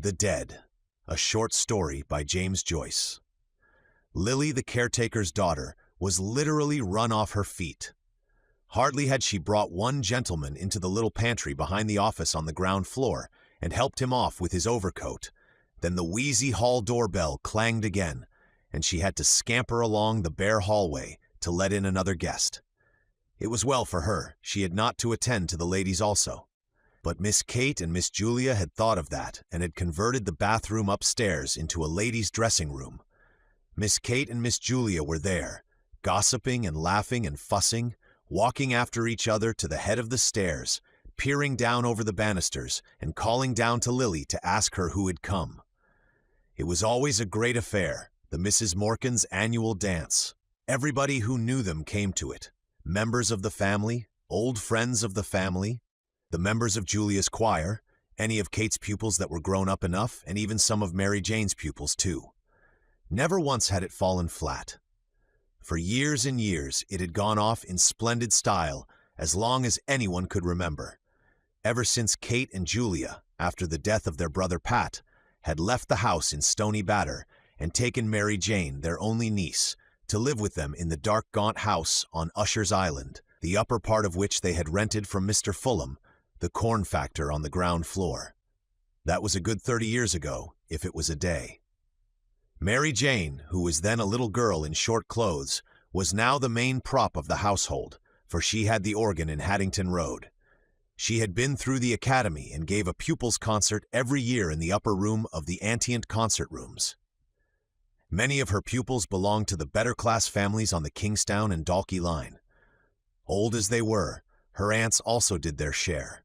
The Dead, a short story by James Joyce. Lily, the caretaker's daughter, was literally run off her feet. Hardly had she brought one gentleman into the little pantry behind the office on the ground floor and helped him off with his overcoat, then the wheezy hall doorbell clanged again, and she had to scamper along the bare hallway to let in another guest. It was well for her she had not to attend to the ladies also. But Miss Kate and Miss Julia had thought of that and had converted the bathroom upstairs into a ladies' dressing room. Miss Kate and Miss Julia were there, gossiping and laughing and fussing, walking after each other to the head of the stairs, peering down over the banisters and calling down to Lily to ask her who had come. It was always a great affair, the Mrs. Morkan's annual dance. Everybody who knew them came to it, members of the family, old friends of the family, the members of Julia's choir, any of Kate's pupils that were grown up enough, and even some of Mary Jane's pupils too. Never once had it fallen flat. For years and years it had gone off in splendid style, as long as anyone could remember. Ever since Kate and Julia, after the death of their brother Pat, had left the house in Stony Batter and taken Mary Jane, their only niece, to live with them in the dark gaunt house on Usher's Island, the upper part of which they had rented from Mr. Fulham, the corn factor on the ground floor. That was a good 30 years ago, if it was a day. Mary Jane, who was then a little girl in short clothes, was now the main prop of the household, for she had the organ in Haddington Road. She had been through the academy and gave a pupils' concert every year in the upper room of the Antient concert rooms. Many of her pupils belonged to the better-class families on the Kingstown and Dalkey line. Old as they were, her aunts also did their share.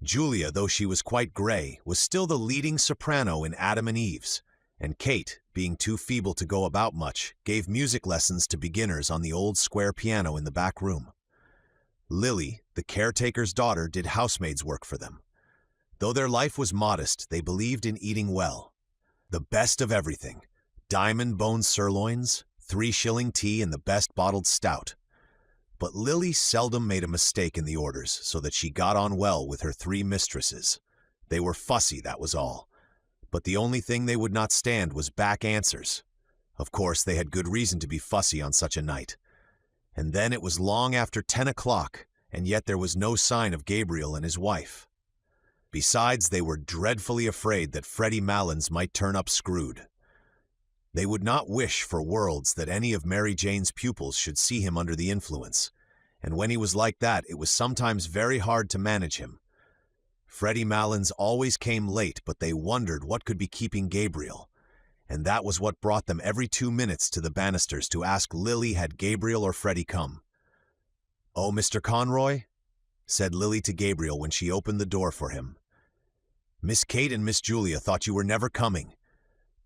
Julia, though she was quite gray, was still the leading soprano in Adam and Eve's, and Kate, being too feeble to go about much, gave music lessons to beginners on the old square piano in the back room. Lily, the caretaker's daughter, did housemaid's work for them. Though their life was modest, they believed in eating well. The best of everything: diamond-bone sirloins, 3-shilling tea, and the best bottled stout. But Lily seldom made a mistake in the orders, so that she got on well with her 3 mistresses. They were fussy, that was all. But the only thing they would not stand was back answers. Of course, they had good reason to be fussy on such a night. And then it was long after 10 o'clock, and yet there was no sign of Gabriel and his wife. Besides, they were dreadfully afraid that Freddie Malins might turn up screwed. They would not wish for worlds that any of Mary Jane's pupils should see him under the influence, and when he was like that, it was sometimes very hard to manage him. Freddie Malins always came late, but they wondered what could be keeping Gabriel, and that was what brought them every 2 minutes to the banisters to ask Lily had Gabriel or Freddie come. "Oh, Mr. Conroy?" said Lily to Gabriel when she opened the door for him. "Miss Kate and Miss Julia thought you were never coming.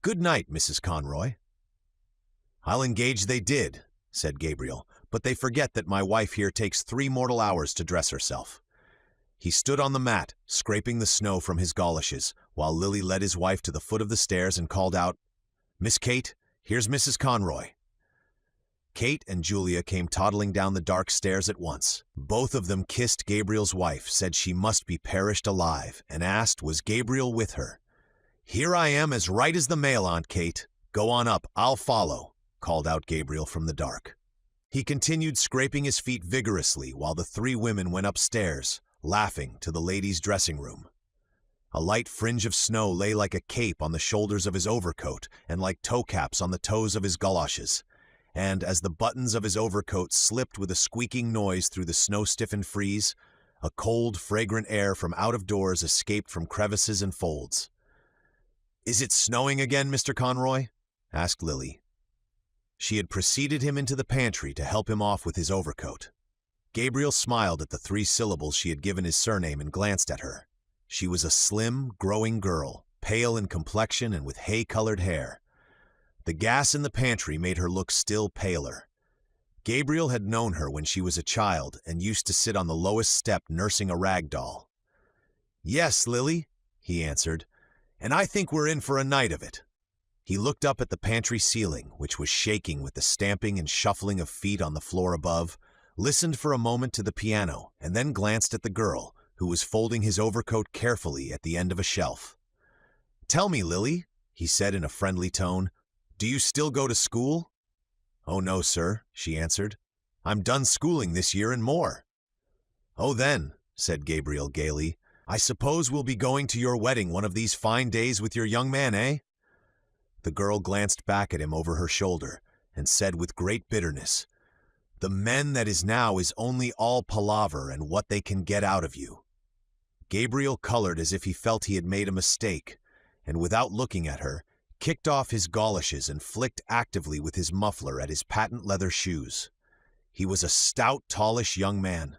Good night, Mrs. Conroy." "I'll engage they did," said Gabriel, "but they forget that my wife here takes 3 mortal hours to dress herself." He stood on the mat, scraping the snow from his goloshes, while Lily led his wife to the foot of the stairs and called out, "Miss Kate, here's Mrs. Conroy." Kate and Julia came toddling down the dark stairs at once. Both of them kissed Gabriel's wife, said she must be perished alive, and asked was Gabriel with her. "Here I am, as right as the mail, Aunt Kate. Go on up, I'll follow," called out Gabriel from the dark. He continued scraping his feet vigorously while the 3 women went upstairs, laughing, to the ladies' dressing room. A light fringe of snow lay like a cape on the shoulders of his overcoat and like toe caps on the toes of his goloshes, and as the buttons of his overcoat slipped with a squeaking noise through the snow-stiffened frieze, a cold, fragrant air from out of doors escaped from crevices and folds. "Is it snowing again, Mr. Conroy?" asked Lily. She had preceded him into the pantry to help him off with his overcoat. Gabriel smiled at the 3 syllables she had given his surname and glanced at her. She was a slim, growing girl, pale in complexion and with hay-colored hair. The gas in the pantry made her look still paler. Gabriel had known her when she was a child and used to sit on the lowest step nursing a rag doll. "Yes, Lily," he answered, "and I think we're in for a night of it." He looked up at the pantry ceiling, which was shaking with the stamping and shuffling of feet on the floor above, listened for a moment to the piano, and then glanced at the girl, who was folding his overcoat carefully at the end of a shelf. "Tell me, Lily," he said in a friendly tone, "do you still go to school?" "Oh no, sir," she answered. "I'm done schooling this year and more." "Oh then," said Gabriel gaily, "I suppose we'll be going to your wedding one of these fine days with your young man, eh?" The girl glanced back at him over her shoulder and said with great bitterness, "The men that is now is only all palaver and what they can get out of you." Gabriel colored as if he felt he had made a mistake, and without looking at her, kicked off his goloshes and flicked actively with his muffler at his patent leather shoes. He was a stout, tallish young man.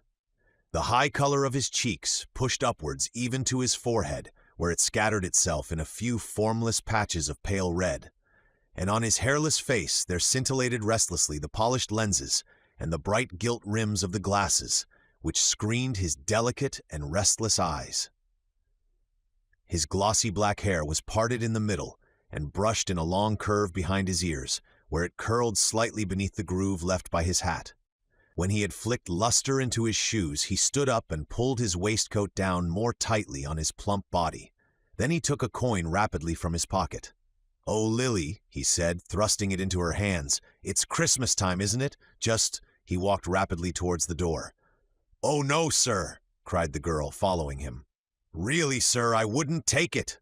The high color of his cheeks pushed upwards even to his forehead, where it scattered itself in a few formless patches of pale red, and on his hairless face there scintillated restlessly the polished lenses and the bright gilt rims of the glasses, which screened his delicate and restless eyes. His glossy black hair was parted in the middle and brushed in a long curve behind his ears, where it curled slightly beneath the groove left by his hat. When he had flicked luster into his shoes, he stood up and pulled his waistcoat down more tightly on his plump body. Then he took a coin rapidly from his pocket. "Oh, Lily," he said, thrusting it into her hands, "it's Christmas time, isn't it? Just—" He walked rapidly towards the door. "Oh, no, sir," cried the girl, following him. "Really, sir, I wouldn't take it."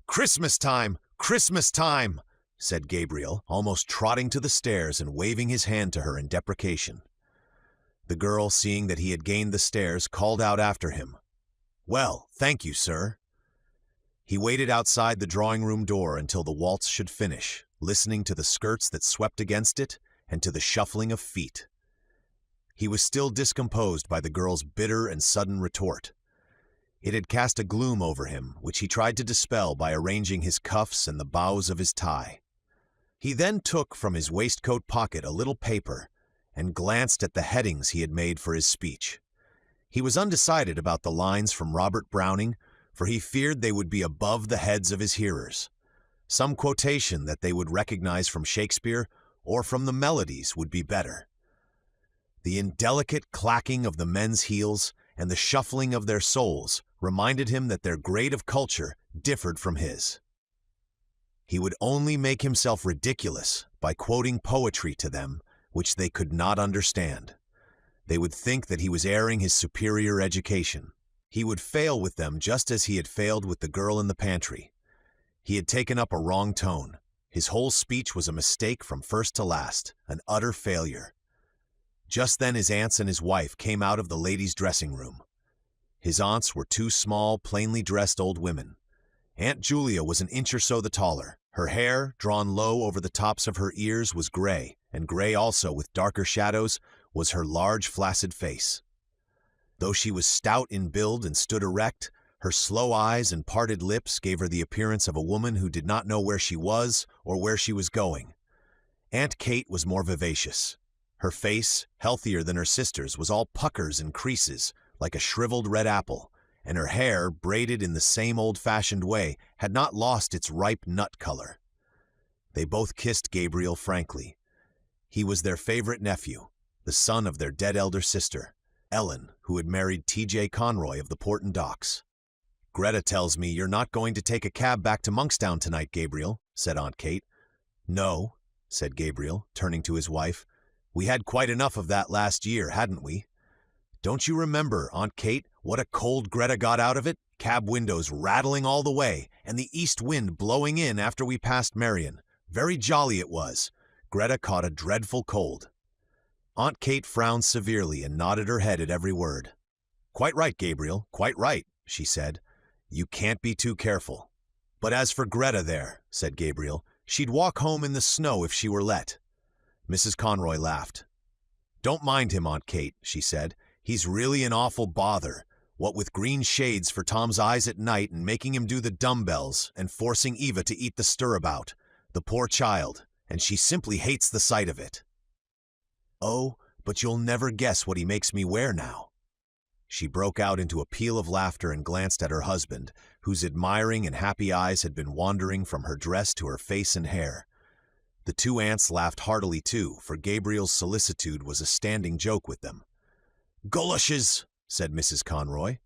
"Christmas time! Christmas time!" said Gabriel, almost trotting to the stairs and waving his hand to her in deprecation. The girl, seeing that he had gained the stairs, called out after him, "Well, thank you, sir." He waited outside the drawing-room door until the waltz should finish, listening to the skirts that swept against it and to the shuffling of feet. He was still discomposed by the girl's bitter and sudden retort. It had cast a gloom over him, which he tried to dispel by arranging his cuffs and the bows of his tie. He then took from his waistcoat pocket a little paper and glanced at the headings he had made for his speech. He was undecided about the lines from Robert Browning, for he feared they would be above the heads of his hearers. Some quotation that they would recognize from Shakespeare or from the melodies would be better. The indelicate clacking of the men's heels and the shuffling of their soles reminded him that their grade of culture differed from his. He would only make himself ridiculous by quoting poetry to them which they could not understand. They would think that he was airing his superior education. He would fail with them just as he had failed with the girl in the pantry. He had taken up a wrong tone. His whole speech was a mistake from first to last, an utter failure. Just then his aunts and his wife came out of the ladies' dressing room. His aunts were two small, plainly dressed old women. Aunt Julia was an inch or so the taller. Her hair, drawn low over the tops of her ears, was gray, and gray also, with darker shadows, was her large, flaccid face. Though she was stout in build and stood erect, her slow eyes and parted lips gave her the appearance of a woman who did not know where she was or where she was going. Aunt Kate was more vivacious. Her face, healthier than her sister's, was all puckers and creases, like a shriveled red apple, and her hair, braided in the same old-fashioned way, had not lost its ripe nut color. They both kissed Gabriel frankly. He was their favorite nephew, the son of their dead elder sister, Ellen, who had married T.J. Conroy of the Port and Docks. "Greta tells me you're not going to take a cab back to Monkstown tonight, Gabriel," said Aunt Kate. "No," said Gabriel, turning to his wife. "We had quite enough of that last year, hadn't we? Don't you remember, Aunt Kate, what a cold Greta got out of it? Cab windows rattling all the way, and the east wind blowing in after we passed Marion. Very jolly it was. Greta caught a dreadful cold." Aunt Kate frowned severely and nodded her head at every word. "Quite right, Gabriel, quite right," she said. "You can't be too careful." "But as for Greta there," said Gabriel, "she'd walk home in the snow if she were let." Mrs. Conroy laughed. "Don't mind him, Aunt Kate," she said. "He's really an awful bother, what with green shades for Tom's eyes at night and making him do the dumbbells and forcing Eva to eat the stirabout, the poor child, and she simply hates the sight of it. Oh, but you'll never guess what he makes me wear now." She broke out into a peal of laughter and glanced at her husband, whose admiring and happy eyes had been wandering from her dress to her face and hair. The two aunts laughed heartily too, for Gabriel's solicitude was a standing joke with them. "Goloshes," said Mrs. Conroy.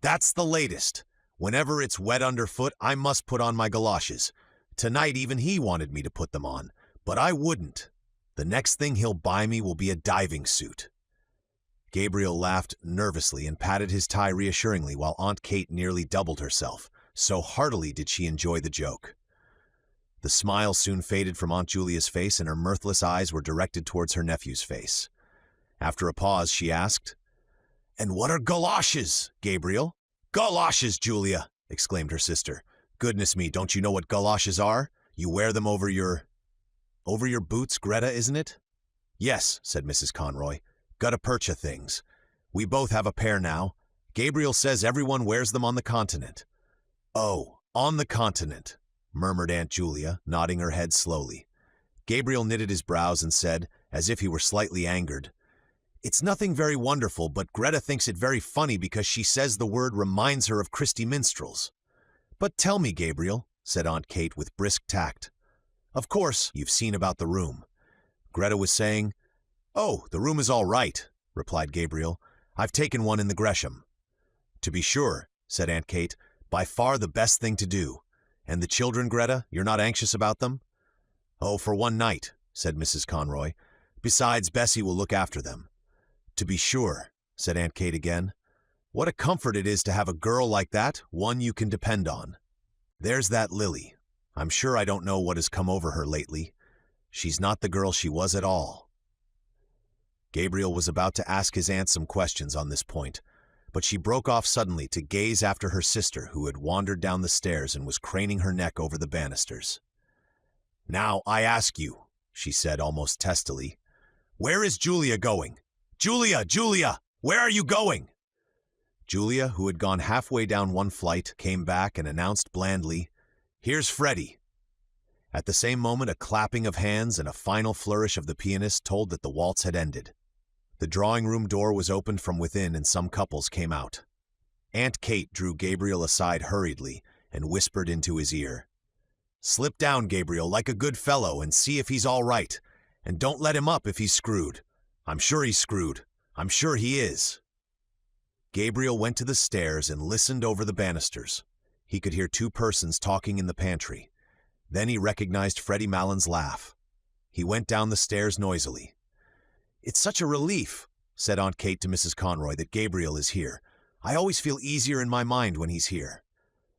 "That's the latest. Whenever it's wet underfoot, I must put on my galoshes. Tonight even he wanted me to put them on, but I wouldn't. The next thing he'll buy me will be a diving suit." Gabriel laughed nervously and patted his tie reassuringly while Aunt Kate nearly doubled herself. So heartily did she enjoy the joke. The smile soon faded from Aunt Julia's face and her mirthless eyes were directed towards her nephew's face. After a pause, she asked, "And what are galoshes, Gabriel?" "Galoshes, Julia!" exclaimed her sister. "Goodness me, don't you know what galoshes are? You wear them over your boots, Greta, isn't it?" "Yes," said Mrs. Conroy. "Gutta percha things. We both have a pair now. Gabriel says everyone wears them on the continent." "Oh, on the continent," murmured Aunt Julia, nodding her head slowly. Gabriel knitted his brows and said, as if he were slightly angered, "It's nothing very wonderful, but Greta thinks it very funny because she says the word reminds her of Christy Minstrels." "But tell me, Gabriel," said Aunt Kate with brisk tact. "Of course, you've seen about the room." Greta was saying, "Oh, the room is all right," replied Gabriel. "I've taken one in the Gresham." "To be sure," said Aunt Kate, "by far the best thing to do. And the children, Greta, you're not anxious about them?" "Oh, for one night," said Mrs. Conroy. "Besides, Bessie will look after them." "To be sure," said Aunt Kate again. "What a comfort it is to have a girl like that, one you can depend on. There's that Lily. I'm sure I don't know what has come over her lately. She's not the girl she was at all." Gabriel was about to ask his aunt some questions on this point, but she broke off suddenly to gaze after her sister who had wandered down the stairs and was craning her neck over the banisters. "Now, I ask you," she said almost testily, "where is Julia going? Julia, Julia, where are you going?" Julia, who had gone halfway down one flight, came back and announced blandly, "Here's Freddie." At the same moment, a clapping of hands and a final flourish of the pianist told that the waltz had ended. The drawing-room door was opened from within and some couples came out. Aunt Kate drew Gabriel aside hurriedly and whispered into his ear, "Slip down, Gabriel, like a good fellow, and see if he's all right. And don't let him up if he's screwed. I'm sure he's screwed. I'm sure he is." Gabriel went to the stairs and listened over the banisters. He could hear two persons talking in the pantry. Then he recognized Freddie Mallon's laugh. He went down the stairs noisily. "It's such a relief," said Aunt Kate to Mrs. Conroy, "that Gabriel is here. I always feel easier in my mind when he's here.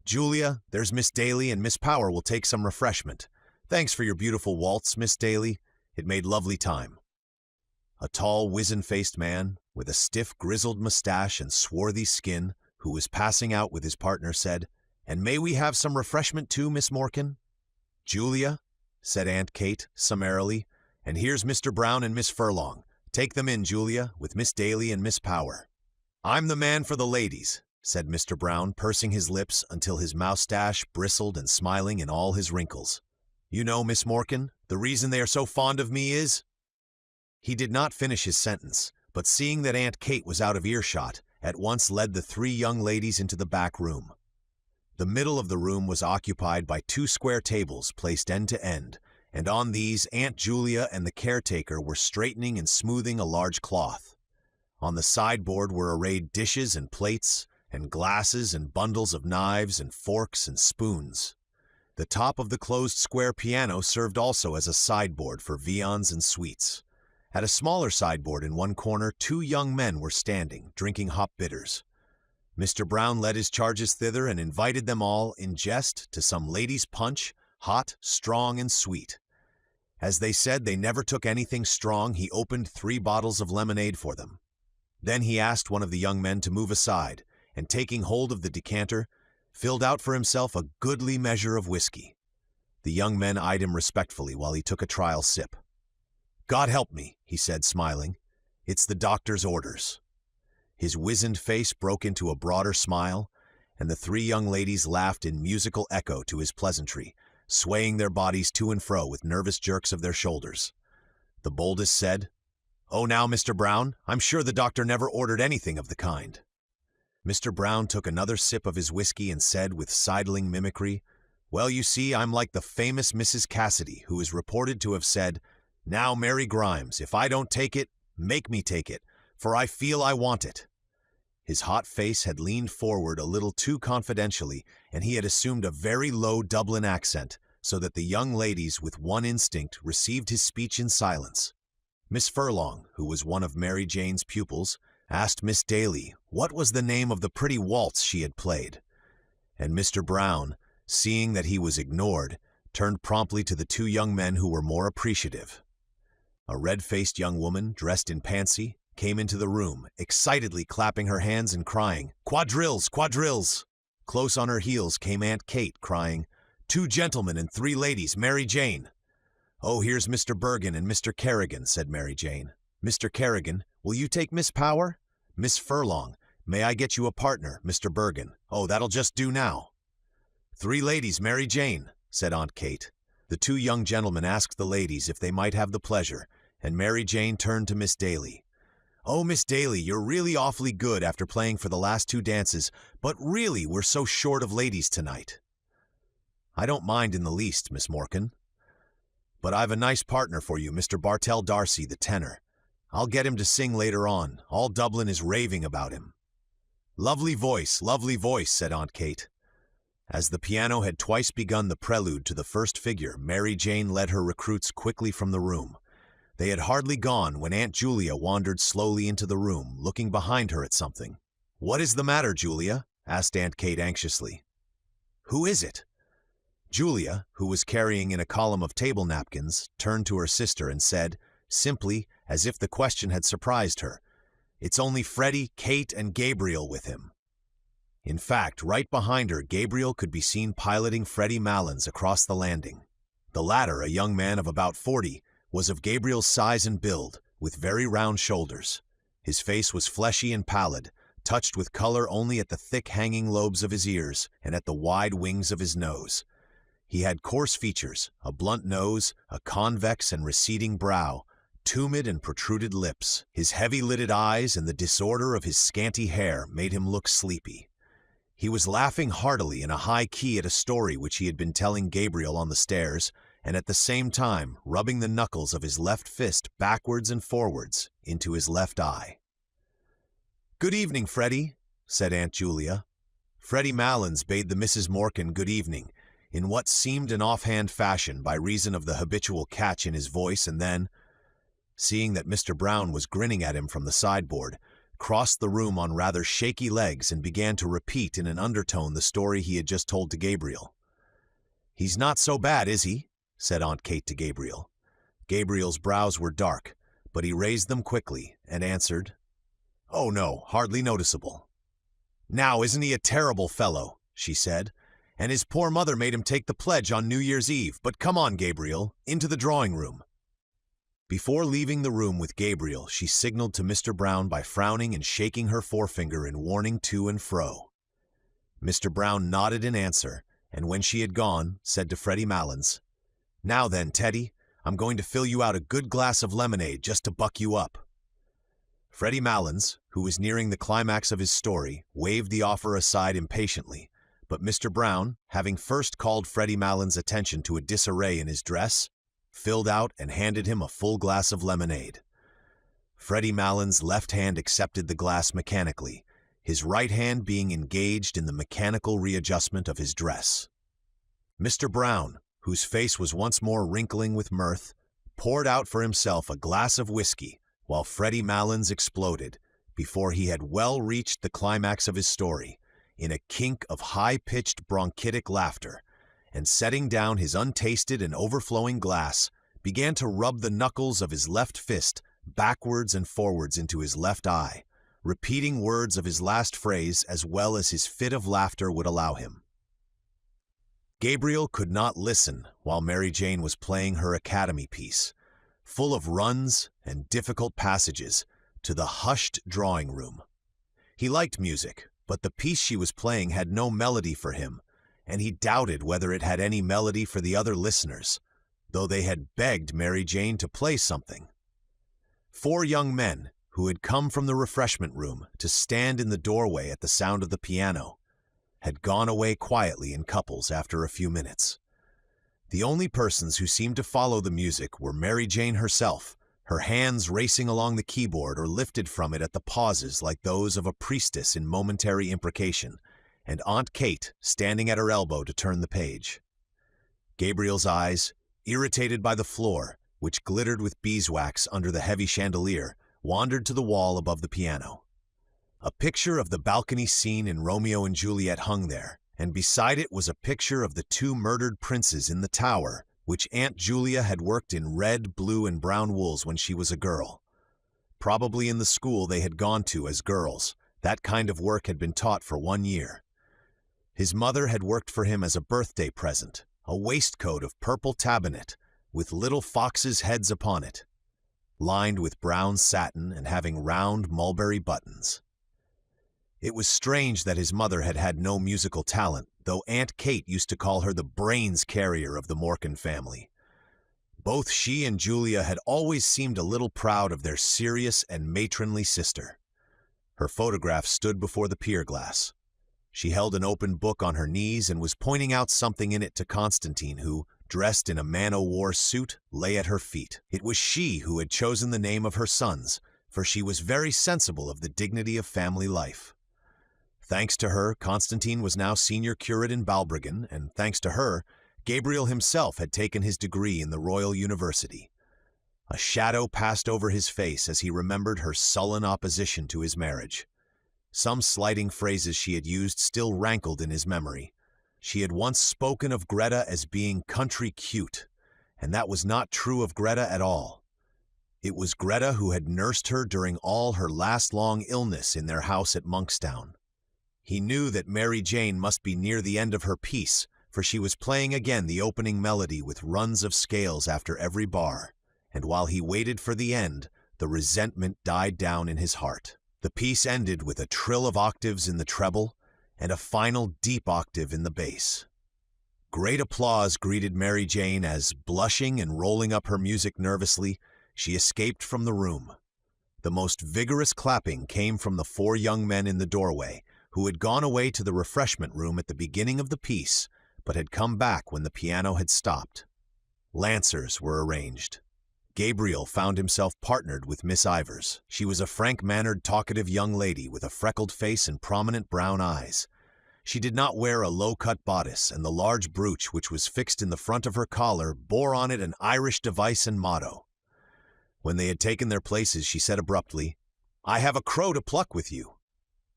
Julia, there's Miss Daly, and Miss Power will take some refreshment. Thanks for your beautiful waltz, Miss Daly. It made lovely time." A tall, wizen-faced man, with a stiff, grizzled mustache and swarthy skin, who was passing out with his partner, said, "And may we have some refreshment too, Miss Morkan?" "Julia," said Aunt Kate summarily, "and here's Mr. Brown and Miss Furlong. Take them in, Julia, with Miss Daly and Miss Power." "I'm the man for the ladies," said Mr. Brown, pursing his lips until his moustache bristled and smiling in all his wrinkles. "You know, Miss Morkan, the reason they are so fond of me is—" He did not finish his sentence, but seeing that Aunt Kate was out of earshot, at once led the three young ladies into the back room. The middle of the room was occupied by two square tables placed end to end, and on these Aunt Julia and the caretaker were straightening and smoothing a large cloth. On the sideboard were arrayed dishes and plates, and glasses and bundles of knives and forks and spoons. The top of the closed square piano served also as a sideboard for viands and sweets. At a smaller sideboard in one corner, two young men were standing, drinking hop bitters. Mr. Brown led his charges thither and invited them all, in jest, to some ladies' punch, hot, strong, and sweet. As they said they never took anything strong, he opened 3 bottles of lemonade for them. Then he asked one of the young men to move aside, and taking hold of the decanter, filled out for himself a goodly measure of whiskey. The young men eyed him respectfully while he took a trial sip. "God help me," he said, smiling. "It's the doctor's orders." His wizened face broke into a broader smile, and the 3 young ladies laughed in musical echo to his pleasantry, swaying their bodies to and fro with nervous jerks of their shoulders. The boldest said, "Oh, now, Mr. Brown, I'm sure the doctor never ordered anything of the kind." Mr. Brown took another sip of his whiskey and said with sidling mimicry, "Well, you see, I'm like the famous Mrs. Cassidy, who is reported to have said, 'Now, Mary Grimes, if I don't take it, make me take it, for I feel I want it.' His hot face had leaned forward a little too confidentially, and he had assumed a very low Dublin accent, so that the young ladies, with one instinct, received his speech in silence. Miss Furlong, who was one of Mary Jane's pupils, asked Miss Daly what was the name of the pretty waltz she had played, and Mr. Brown, seeing that he was ignored, turned promptly to the two young men who were more appreciative. A red-faced young woman, dressed in pansy, came into the room, excitedly clapping her hands and crying, "Quadrilles! Quadrilles!" Close on her heels came Aunt Kate, crying, "Two gentlemen and three ladies, Mary Jane." "Oh, here's Mr. Bergen and Mr. Kerrigan," said Mary Jane. "Mr. Kerrigan, will you take Miss Power? Miss Furlong, may I get you a partner, Mr. Bergen? Oh, that'll just do now." "Three ladies, Mary Jane," said Aunt Kate. The two young gentlemen asked the ladies if they might have the pleasure, and Mary Jane turned to Miss Daly. "Oh, Miss Daly, you're really awfully good after playing for the last two dances, but really we're so short of ladies tonight." "I don't mind in the least, Miss Morkan. But I've a nice partner for you, Mr. Bartell Darcy, the tenor. I'll get him to sing later on. All Dublin is raving about him." Lovely voice," said Aunt Kate. As the piano had twice begun the prelude to the first figure, Mary Jane led her recruits quickly from the room. They had hardly gone when Aunt Julia wandered slowly into the room, looking behind her at something. "What is the matter, Julia?" asked Aunt Kate anxiously. "Who is it?" Julia, who was carrying in a column of table napkins, turned to her sister and said, simply, as if the question had surprised her, "It's only Freddie, Kate, and Gabriel with him." In fact, right behind her, Gabriel could be seen piloting Freddie Malins across the landing. The latter, a young man of about 40, was of Gabriel's size and build, with very round shoulders. His face was fleshy and pallid, touched with color only at the thick hanging lobes of his ears and at the wide wings of his nose. He had coarse features, a blunt nose, a convex and receding brow, tumid and protruded lips. His heavy-lidded eyes and the disorder of his scanty hair made him look sleepy. He was laughing heartily in a high key at a story which he had been telling Gabriel on the stairs, and at the same time rubbing the knuckles of his left fist backwards and forwards into his left eye. "Good evening, Freddie," said Aunt Julia. Freddie Malins bade the Misses Morkan good evening, in what seemed an offhand fashion by reason of the habitual catch in his voice, and then, seeing that Mr. Brown was grinning at him from the sideboard, crossed the room on rather shaky legs and began to repeat in an undertone the story he had just told to Gabriel. "He's not so bad, is he?" said Aunt Kate to Gabriel. Gabriel's brows were dark, but he raised them quickly and answered, "Oh no, hardly noticeable." "Now, isn't he a terrible fellow?" she said. "And his poor mother made him take the pledge on New Year's Eve. But come on, Gabriel, into the drawing room." Before leaving the room with Gabriel, she signaled to Mr. Brown by frowning and shaking her forefinger in warning to and fro. Mr. Brown nodded in answer, and when she had gone, said to Freddie Malins, "Now then, Teddy, I'm going to fill you out a good glass of lemonade just to buck you up." Freddie Malins, who was nearing the climax of his story, waved the offer aside impatiently, but Mr. Brown, having first called Freddie Malins' attention to a disarray in his dress, filled out and handed him a full glass of lemonade. Freddie Malins' left hand accepted the glass mechanically, his right hand being engaged in the mechanical readjustment of his dress. Mr. Brown, whose face was once more wrinkling with mirth, poured out for himself a glass of whiskey, while Freddie Malins exploded, before he had well reached the climax of his story, in a kink of high-pitched bronchitic laughter, and setting down his untasted and overflowing glass, began to rub the knuckles of his left fist backwards and forwards into his left eye, repeating words of his last phrase as well as his fit of laughter would allow him. Gabriel could not listen while Mary Jane was playing her Academy piece, full of runs and difficult passages, to the hushed drawing room. He liked music, but the piece she was playing had no melody for him, and he doubted whether it had any melody for the other listeners, though they had begged Mary Jane to play something. 4 young men, who had come from the refreshment room to stand in the doorway at the sound of the piano, had gone away quietly in couples after a few minutes. The only persons who seemed to follow the music were Mary Jane herself, her hands racing along the keyboard or lifted from it at the pauses like those of a priestess in momentary imprecation, and Aunt Kate standing at her elbow to turn the page. Gabriel's eyes, irritated by the floor, which glittered with beeswax under the heavy chandelier, wandered to the wall above the piano. A picture of the balcony scene in Romeo and Juliet hung there, and beside it was a picture of the two murdered princes in the tower, which Aunt Julia had worked in red, blue, and brown wools when she was a girl. Probably in the school they had gone to as girls, that kind of work had been taught for 1 year. His mother had worked for him as a birthday present, a waistcoat of purple tabinet, with little foxes' heads upon it, lined with brown satin and having round mulberry buttons. It was strange that his mother had had no musical talent, though Aunt Kate used to call her the brains carrier of the Morkan family. Both she and Julia had always seemed a little proud of their serious and matronly sister. Her photograph stood before the pier glass. She held an open book on her knees and was pointing out something in it to Constantine, who, dressed in a man-o'-war suit, lay at her feet. It was she who had chosen the name of her sons, for she was very sensible of the dignity of family life. Thanks to her, Constantine was now senior curate in Balbriggan, and thanks to her, Gabriel himself had taken his degree in the Royal University. A shadow passed over his face as he remembered her sullen opposition to his marriage. Some slighting phrases she had used still rankled in his memory. She had once spoken of Greta as being country cute, and that was not true of Greta at all. It was Greta who had nursed her during all her last long illness in their house at Monkstown. He knew that Mary Jane must be near the end of her piece, for she was playing again the opening melody with runs of scales after every bar, and while he waited for the end, the resentment died down in his heart. The piece ended with a trill of octaves in the treble and a final deep octave in the bass. Great applause greeted Mary Jane as, blushing and rolling up her music nervously, she escaped from the room. The most vigorous clapping came from the 4 young men in the doorway, who had gone away to the refreshment room at the beginning of the piece, but had come back when the piano had stopped. Lancers were arranged. Gabriel found himself partnered with Miss Ivers. She was a frank-mannered, talkative young lady with a freckled face and prominent brown eyes. She did not wear a low-cut bodice, and the large brooch which was fixed in the front of her collar bore on it an Irish device and motto. When they had taken their places, she said abruptly, "I have a crow to pluck with you."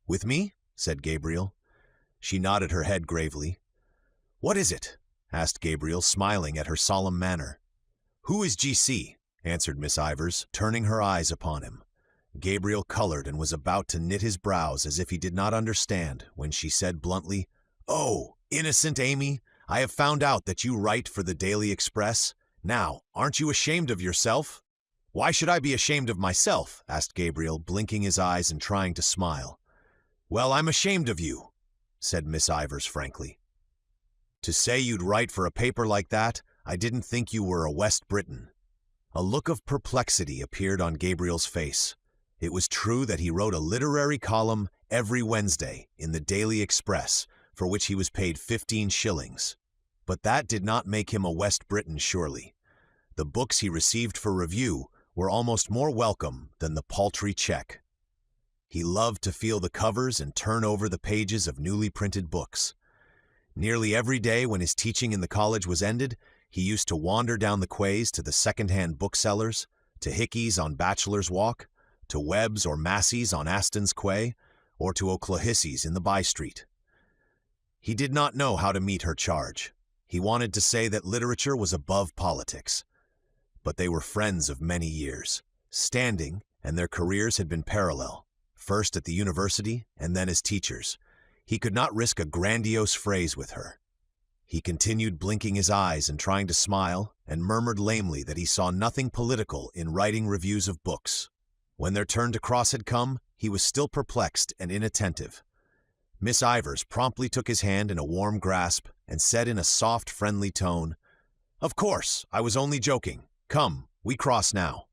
"With me?" said Gabriel. She nodded her head gravely. "What is it?" asked Gabriel, smiling at her solemn manner. "Who is GC?" answered Miss Ivers, turning her eyes upon him. Gabriel colored and was about to knit his brows as if he did not understand, when she said bluntly, "Oh, innocent Amy, I have found out that you write for the Daily Express. Now, aren't you ashamed of yourself?" "Why should I be ashamed of myself?" asked Gabriel, blinking his eyes and trying to smile. "Well, I'm ashamed of you," said Miss Ivers frankly. "To say you'd write for a paper like that, I didn't think you were a West Briton." A look of perplexity appeared on Gabriel's face. It was true that he wrote a literary column every Wednesday in the Daily Express, for which he was paid 15 shillings. But that did not make him a West Briton, surely. The books he received for review were almost more welcome than the paltry check. He loved to feel the covers and turn over the pages of newly printed books. Nearly every day when his teaching in the college was ended, he used to wander down the quays to the second-hand booksellers, to Hickey's on Bachelor's Walk, to Webb's or Massey's on Aston's Quay, or to O'Clahissy's in the by-street. He did not know how to meet her charge. He wanted to say that literature was above politics. But they were friends of many years, standing, and their careers had been parallel, first at the university and then as teachers. He could not risk a grandiose phrase with her. He continued blinking his eyes and trying to smile, and murmured lamely that he saw nothing political in writing reviews of books. When their turn to cross had come, he was still perplexed and inattentive. Miss Ivers promptly took his hand in a warm grasp and said in a soft, friendly tone, "Of course, I was only joking. Come, we cross now."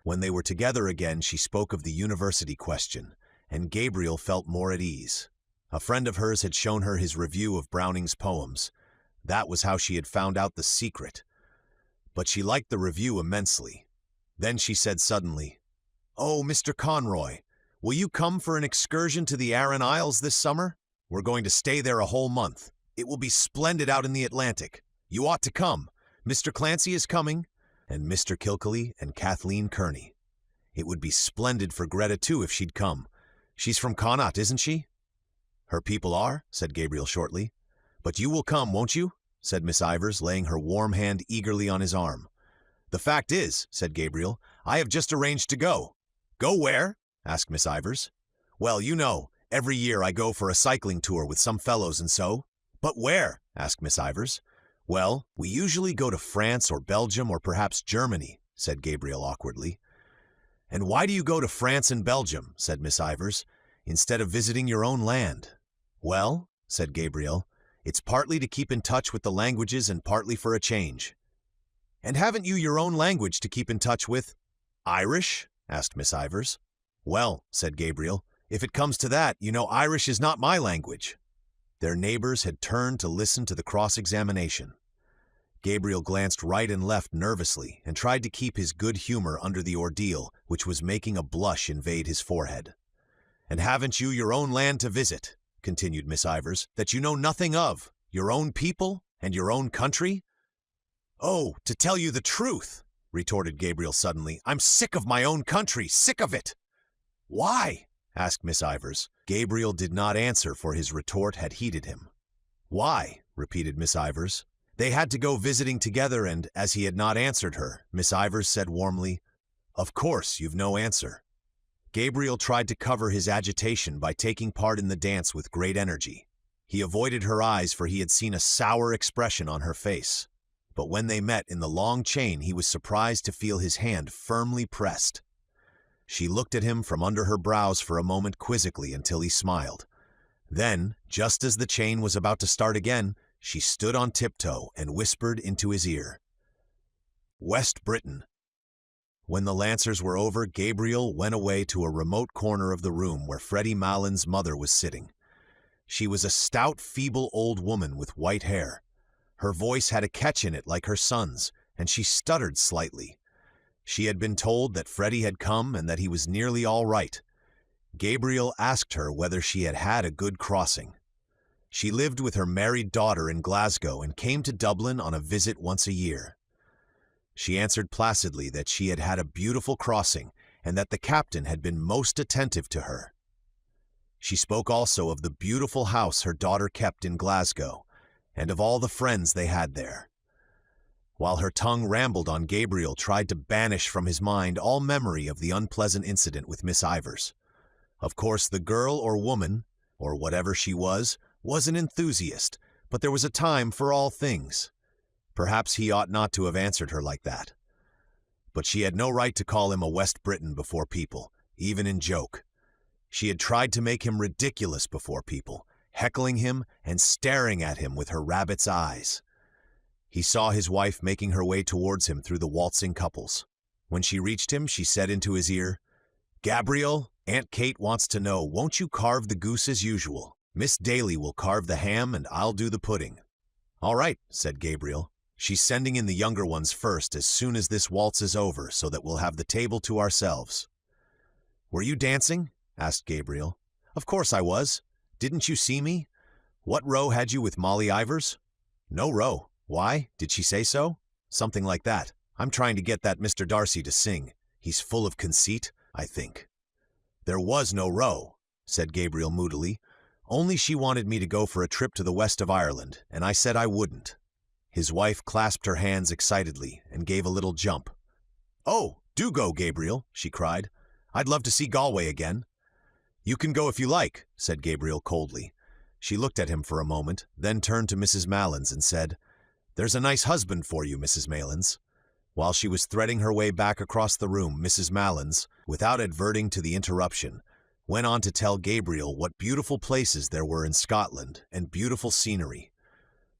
When they were together again, she spoke of the university question, and Gabriel felt more at ease. A friend of hers had shown her his review of Browning's poems. That was how she had found out the secret. But she liked the review immensely. Then she said suddenly, "Oh, Mr. Conroy, will you come for an excursion to the Aran Isles this summer? We're going to stay there a whole month. It will be splendid out in the Atlantic. You ought to come. Mr. Clancy is coming, and Mr. Kilkelly and Kathleen Kearney. It would be splendid for Greta, too, if she'd come. She's from Connaught, isn't she?" "Her people are," said Gabriel shortly. "But you will come, won't you?" said Miss Ivers, laying her warm hand eagerly on his arm. "The fact is," said Gabriel, "I have just arranged to go." "Go where?" asked Miss Ivers. "Well, you know, every year I go for a cycling tour with some fellows and so." "But where?" asked Miss Ivers. "Well, we usually go to France or Belgium or perhaps Germany," said Gabriel awkwardly. "And why do you go to France and Belgium," said Miss Ivers, "instead of visiting your own land?" "Well," said Gabriel, "it's partly to keep in touch with the languages and partly for a change." "And haven't you your own language to keep in touch with?" "Irish?" asked Miss Ivers. "Well," said Gabriel, "if it comes to that, you know Irish is not my language." Their neighbors had turned to listen to the cross-examination. Gabriel glanced right and left nervously and tried to keep his good humor under the ordeal, which was making a blush invade his forehead. "And haven't you your own land to visit," continued Miss Ivers, "that you know nothing of, your own people and your own country?" "Oh, to tell you the truth," retorted Gabriel suddenly, "I'm sick of my own country, sick of it." "Why?" asked Miss Ivers. Gabriel did not answer, for his retort had heated him. "Why?" repeated Miss Ivers. They had to go visiting together, and as he had not answered her, Miss Ivers said warmly, "Of course you've no answer." Gabriel tried to cover his agitation by taking part in the dance with great energy. He avoided her eyes, for he had seen a sour expression on her face. But when they met in the long chain, he was surprised to feel his hand firmly pressed. She looked at him from under her brows for a moment quizzically until he smiled. Then, just as the chain was about to start again, she stood on tiptoe and whispered into his ear, "West Britain." When the Lancers were over, Gabriel went away to a remote corner of the room where Freddie Malins' mother was sitting. She was a stout, feeble old woman with white hair. Her voice had a catch in it like her son's, and she stuttered slightly. She had been told that Freddie had come and that he was nearly all right. Gabriel asked her whether she had had a good crossing. She lived with her married daughter in Glasgow and came to Dublin on a visit once a year. She answered placidly that she had had a beautiful crossing and that the captain had been most attentive to her. She spoke also of the beautiful house her daughter kept in Glasgow and of all the friends they had there. While her tongue rambled on, Gabriel tried to banish from his mind all memory of the unpleasant incident with Miss Ivers. Of course, the girl or woman, or whatever she was an enthusiast, but there was a time for all things. Perhaps he ought not to have answered her like that. But she had no right to call him a West Briton before people, even in joke. She had tried to make him ridiculous before people, heckling him and staring at him with her rabbit's eyes. He saw his wife making her way towards him through the waltzing couples. When she reached him, she said into his ear, "Gabriel, Aunt Kate wants to know, won't you carve the goose as usual? Miss Daly will carve the ham and I'll do the pudding." "All right," said Gabriel. "She's sending in the younger ones first as soon as this waltz is over so that we'll have the table to ourselves." "Were you dancing?" asked Gabriel. "Of course I was. Didn't you see me? What row had you with Molly Ivers?" "No row. Why? Did she say so?" "Something like that. I'm trying to get that Mr. Darcy to sing. He's full of conceit, I think." "There was no row," said Gabriel moodily. "Only she wanted me to go for a trip to the west of Ireland, and I said I wouldn't." His wife clasped her hands excitedly and gave a little jump. "Oh, do go, Gabriel," she cried. "I'd love to see Galway again." "You can go if you like," said Gabriel coldly. She looked at him for a moment, then turned to Mrs. Malins and said, "There's a nice husband for you, Mrs. Malins." While she was threading her way back across the room, Mrs. Malins, without adverting to the interruption, went on to tell Gabriel what beautiful places there were in Scotland and beautiful scenery.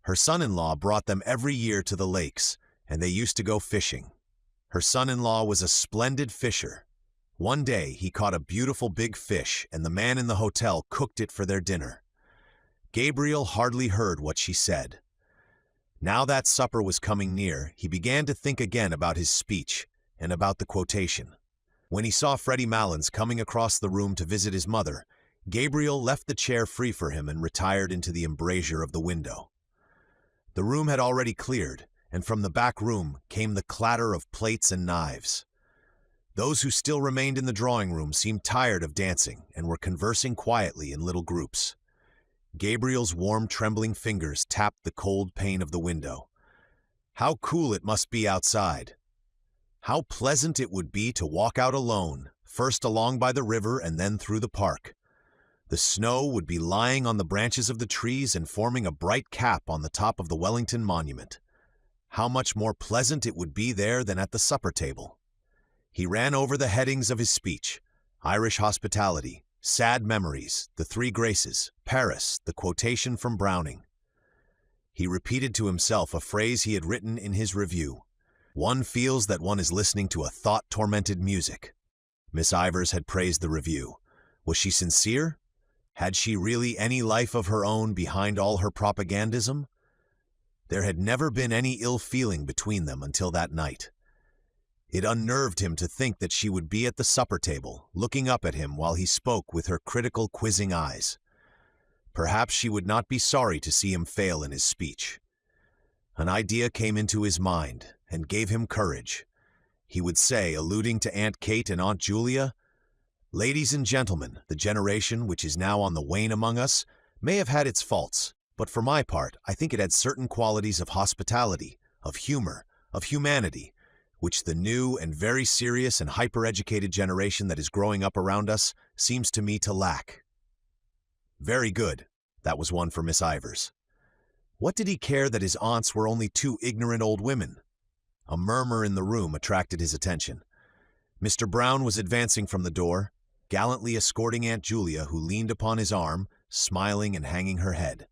Her son-in-law brought them every year to the lakes, and they used to go fishing. Her son-in-law was a splendid fisher. One day he caught a beautiful big fish, and the man in the hotel cooked it for their dinner. Gabriel hardly heard what she said. Now that supper was coming near, he began to think again about his speech, and about the quotation. When he saw Freddie Malins coming across the room to visit his mother, Gabriel left the chair free for him and retired into the embrasure of the window. The room had already cleared, and from the back room came the clatter of plates and knives. Those who still remained in the drawing room seemed tired of dancing and were conversing quietly in little groups. Gabriel's warm, trembling fingers tapped the cold pane of the window. How cool it must be outside! How pleasant it would be to walk out alone, first along by the river and then through the park. The snow would be lying on the branches of the trees and forming a bright cap on the top of the Wellington Monument. How much more pleasant it would be there than at the supper table. He ran over the headings of his speech: Irish hospitality, sad memories, the three graces, Paris, the quotation from Browning. He repeated to himself a phrase he had written in his review: "One feels that one is listening to a thought-tormented music." Miss Ivers had praised the review. Was she sincere? Had she really any life of her own behind all her propagandism? There had never been any ill feeling between them until that night. It unnerved him to think that she would be at the supper table, looking up at him while he spoke with her critical, quizzing eyes. Perhaps she would not be sorry to see him fail in his speech. An idea came into his mind and gave him courage. He would say, alluding to Aunt Kate and Aunt Julia, "Ladies and gentlemen, the generation which is now on the wane among us may have had its faults, but for my part, I think it had certain qualities of hospitality, of humor, of humanity, which the new and very serious and hyper-educated generation that is growing up around us seems to me to lack." Very good. That was one for Miss Ivers. What did he care that his aunts were only two ignorant old women? A murmur in the room attracted his attention. Mr. Brown was advancing from the door, gallantly escorting Aunt Julia, who leaned upon his arm, smiling and hanging her head.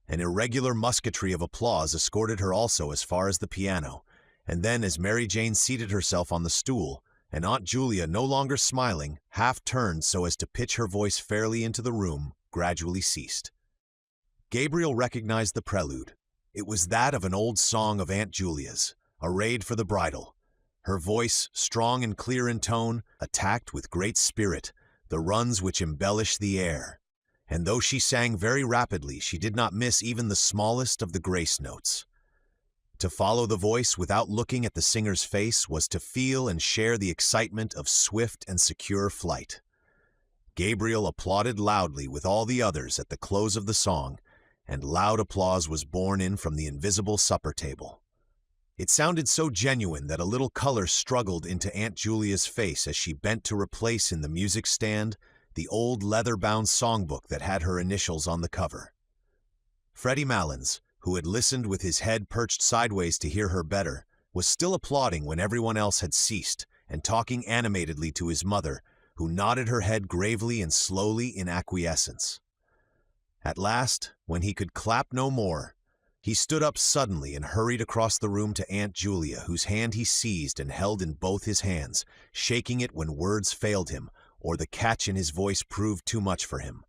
An irregular musketry of applause escorted her also as far as the piano, and then as Mary Jane seated herself on the stool, and Aunt Julia, no longer smiling, half turned so as to pitch her voice fairly into the room, gradually ceased. Gabriel recognized the prelude. It was that of an old song of Aunt Julia's, arrayed for the bridal. Her voice, strong and clear in tone, attacked with great spirit the runs which embellish the air. And though she sang very rapidly, she did not miss even the smallest of the grace notes. To follow the voice without looking at the singer's face was to feel and share the excitement of swift and secure flight. Gabriel applauded loudly with all the others at the close of the song, and loud applause was borne in from the invisible supper table. It sounded so genuine that a little color struggled into Aunt Julia's face as she bent to replace in the music stand the old leather-bound songbook that had her initials on the cover. Freddie Malins, who had listened with his head perched sideways to hear her better, was still applauding when everyone else had ceased and talking animatedly to his mother, who nodded her head gravely and slowly in acquiescence. At last, when he could clap no more, he stood up suddenly and hurried across the room to Aunt Julia, whose hand he seized and held in both his hands, shaking it when words failed him or the catch in his voice proved too much for him.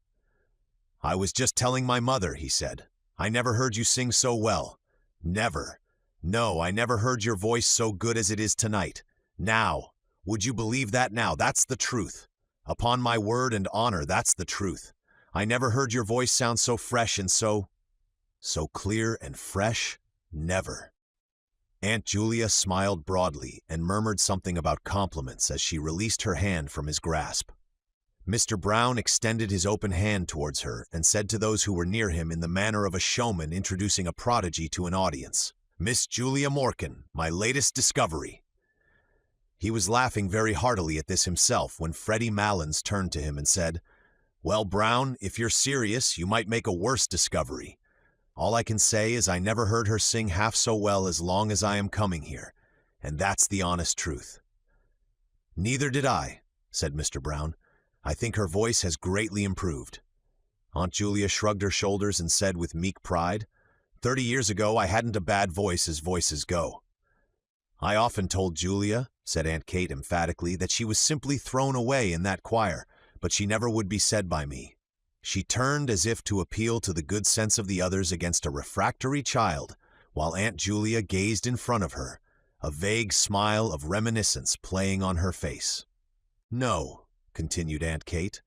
"I was just telling my mother," he said. "I never heard you sing so well. Never. No, I never heard your voice so good as it is tonight. Now, would you believe that now? That's the truth. Upon my word and honor, that's the truth. I never heard your voice sound so fresh and so clear and fresh. Never." Aunt Julia smiled broadly and murmured something about compliments as she released her hand from his grasp. Mr. Brown extended his open hand towards her and said to those who were near him in the manner of a showman introducing a prodigy to an audience, "Miss Julia Morkan, my latest discovery." He was laughing very heartily at this himself when Freddie Malins turned to him and said, "Well, Brown, if you're serious, you might make a worse discovery. All I can say is I never heard her sing half so well as long as I am coming here, and that's the honest truth." "Neither did I," said Mr. Brown. "I think her voice has greatly improved." Aunt Julia shrugged her shoulders and said with meek pride, 30 years ago I hadn't a bad voice as voices go." "I often told Julia," said Aunt Kate emphatically, "that she was simply thrown away in that choir, but she never would be said by me." She turned as if to appeal to the good sense of the others against a refractory child, while Aunt Julia gazed in front of her, a vague smile of reminiscence playing on her face. "No," continued Aunt Kate,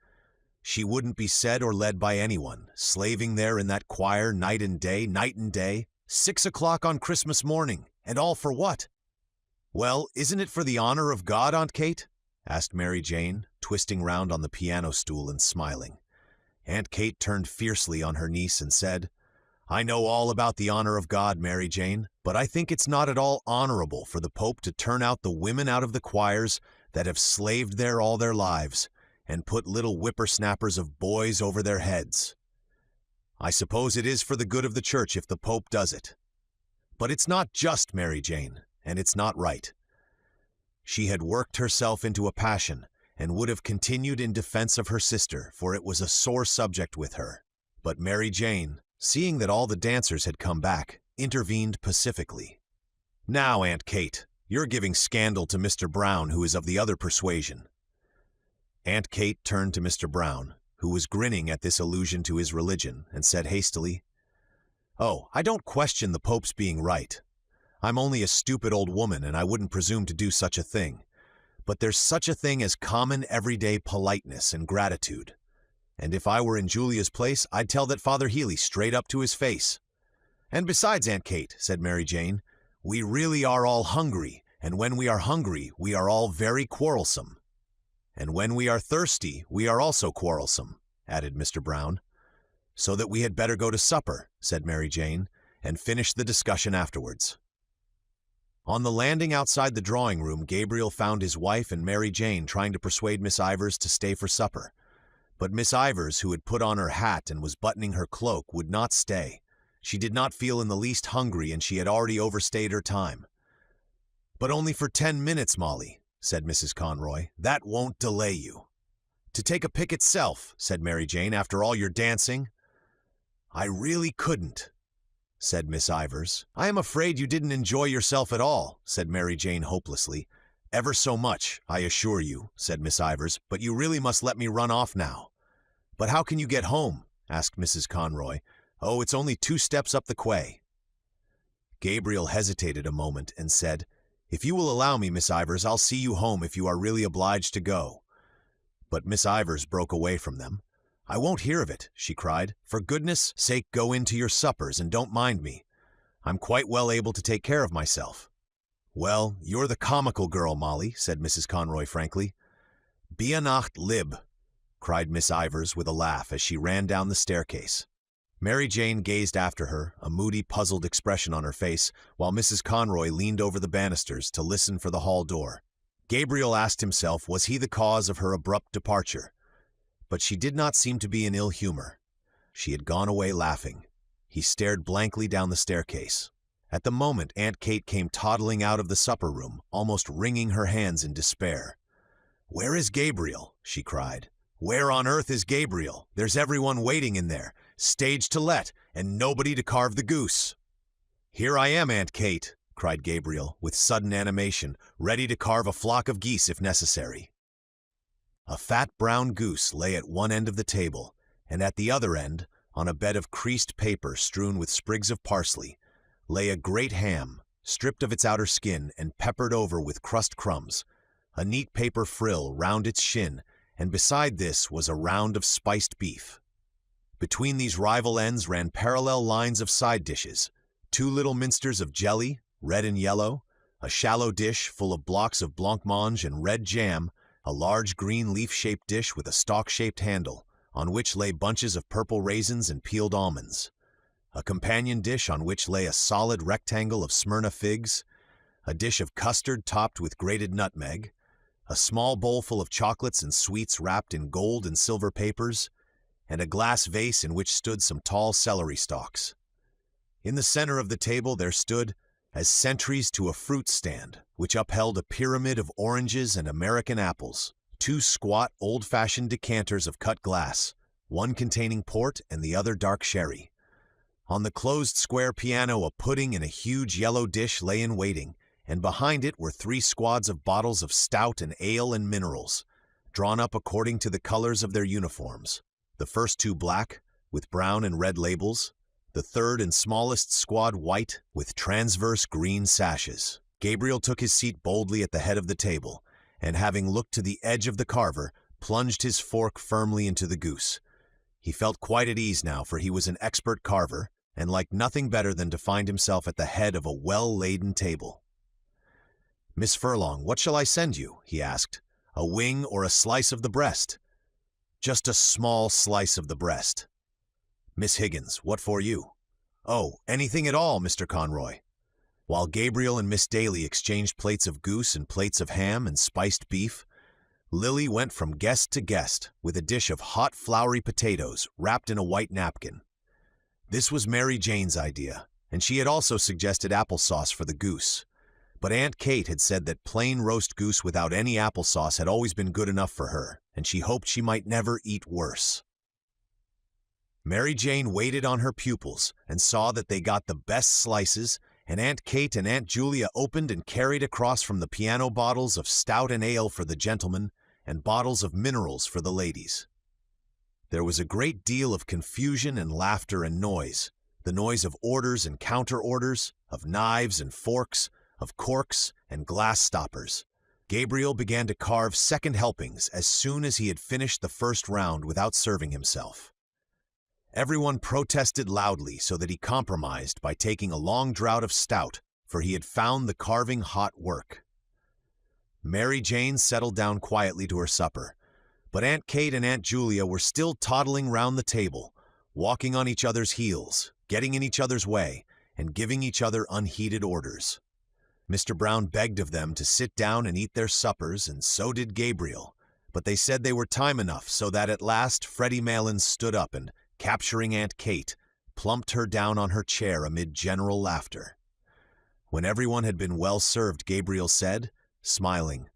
"she wouldn't be said or led by anyone, slaving there in that choir night and day, 6 o'clock on Christmas morning, and all for what?" "Well, isn't it for the honor of God, Aunt Kate?" asked Mary Jane, twisting round on the piano stool and smiling. Aunt Kate turned fiercely on her niece and said, "I know all about the honor of God, Mary Jane, but I think it's not at all honorable for the Pope to turn out the women out of the choirs that have slaved there all their lives and put little whippersnappers of boys over their heads. I suppose it is for the good of the church if the Pope does it. But it's not just, Mary Jane, and it's not right." She had worked herself into a passion and would have continued in defense of her sister, for it was a sore subject with her. But Mary Jane, seeing that all the dancers had come back, intervened pacifically. "Now, Aunt Kate, you're giving scandal to Mr. Brown, who is of the other persuasion." Aunt Kate turned to Mr. Brown, who was grinning at this allusion to his religion, and said hastily, "Oh, I don't question the Pope's being right. I'm only a stupid old woman, and I wouldn't presume to do such a thing. But there's such a thing as common everyday politeness and gratitude. And if I were in Julia's place, I'd tell that Father Healy straight up to his face. And besides, Aunt Kate," said Mary Jane, "we really are all hungry, and when we are hungry, we are all very quarrelsome." "And when we are thirsty, we are also quarrelsome," added Mr. Brown. "So that we had better go to supper," said Mary Jane, "and finish the discussion afterwards." On the landing outside the drawing-room, Gabriel found his wife and Mary Jane trying to persuade Miss Ivers to stay for supper. But Miss Ivers, who had put on her hat and was buttoning her cloak, would not stay. She did not feel in the least hungry, and she had already overstayed her time. "But only for 10 minutes, Molly," said Mrs. Conroy. "That won't delay you." "To take a pick itself," said Mary Jane, "after all your dancing." "I really couldn't," said Miss Ivers. "I am afraid you didn't enjoy yourself at all," said Mary Jane hopelessly. "Ever so much, I assure you," said Miss Ivers, "but you really must let me run off now." "But how can you get home?" asked Mrs. Conroy. "Oh, it's only 2 steps up the quay." Gabriel hesitated a moment and said, "If you will allow me, Miss Ivers, I'll see you home if you are really obliged to go." But Miss Ivers broke away from them. "I won't hear of it," she cried. "For goodness' sake, go in to your suppers and don't mind me. I'm quite well able to take care of myself." "Well, you're the comical girl, Molly," said Mrs. Conroy frankly. "Be nacht lib," cried Miss Ivers with a laugh as she ran down the staircase. Mary Jane gazed after her, a moody, puzzled expression on her face, while Mrs. Conroy leaned over the banisters to listen for the hall door. Gabriel asked himself, was he the cause of her abrupt departure? But she did not seem to be in ill humor. She had gone away laughing. He stared blankly down the staircase. At the moment, Aunt Kate came toddling out of the supper room, almost wringing her hands in despair. "Where is Gabriel?" she cried. "Where on earth is Gabriel? There's everyone waiting in there, stage to let, and nobody to carve the goose." "Here I am, Aunt Kate," cried Gabriel, with sudden animation, ready to carve a flock of geese if necessary. A fat brown goose lay at one end of the table, and at the other end, on a bed of creased paper strewn with sprigs of parsley, lay a great ham, stripped of its outer skin and peppered over with crust crumbs, a neat paper frill round its shin, and beside this was a round of spiced beef. Between these rival ends ran parallel lines of side dishes, 2 little minsters of jelly, red and yellow, a shallow dish full of blocks of blancmange and red jam, a large green leaf-shaped dish with a stalk-shaped handle, on which lay bunches of purple raisins and peeled almonds, a companion dish on which lay a solid rectangle of Smyrna figs, a dish of custard topped with grated nutmeg, a small bowl full of chocolates and sweets wrapped in gold and silver papers, and a glass vase in which stood some tall celery stalks. In the center of the table there stood, as sentries to a fruit stand, which upheld a pyramid of oranges and American apples, 2 squat, old-fashioned decanters of cut glass, one containing port and the other dark sherry. On the closed square piano a pudding in a huge yellow dish lay in waiting, and behind it were 3 squads of bottles of stout and ale and minerals, drawn up according to the colors of their uniforms, the first 2 black, with brown and red labels, the third and smallest squad white, with transverse green sashes. Gabriel took his seat boldly at the head of the table, and having looked to the edge of the carver, plunged his fork firmly into the goose. He felt quite at ease now, for he was an expert carver, and liked nothing better than to find himself at the head of a well-laden table. "Miss Furlong, what shall I send you?" he asked. "A wing or a slice of the breast?" "Just a small slice of the breast." "Miss Higgins, what for you?" "Oh, anything at all, Mr. Conroy." While Gabriel and Miss Daly exchanged plates of goose and plates of ham and spiced beef, Lily went from guest to guest with a dish of hot, floury potatoes wrapped in a white napkin. This was Mary Jane's idea, and she had also suggested applesauce for the goose. But Aunt Kate had said that plain roast goose without any applesauce had always been good enough for her, and she hoped she might never eat worse. Mary Jane waited on her pupils and saw that they got the best slices, and Aunt Kate and Aunt Julia opened and carried across from the piano bottles of stout and ale for the gentlemen and bottles of minerals for the ladies. There was a great deal of confusion and laughter and noise, the noise of orders and counter-orders, of knives and forks, of corks and glass stoppers. Gabriel began to carve second helpings as soon as he had finished the first round without serving himself. Everyone protested loudly, so that he compromised by taking a long draught of stout, for he had found the carving hot work. Mary Jane settled down quietly to her supper, but Aunt Kate and Aunt Julia were still toddling round the table, walking on each other's heels, getting in each other's way, and giving each other unheeded orders. Mr. Brown begged of them to sit down and eat their suppers, and so did Gabriel, but they said they were time enough, so that at last Freddie Malins stood up and, capturing Aunt Kate, plumped her down on her chair amid general laughter. When everyone had been well served, Gabriel said, smiling,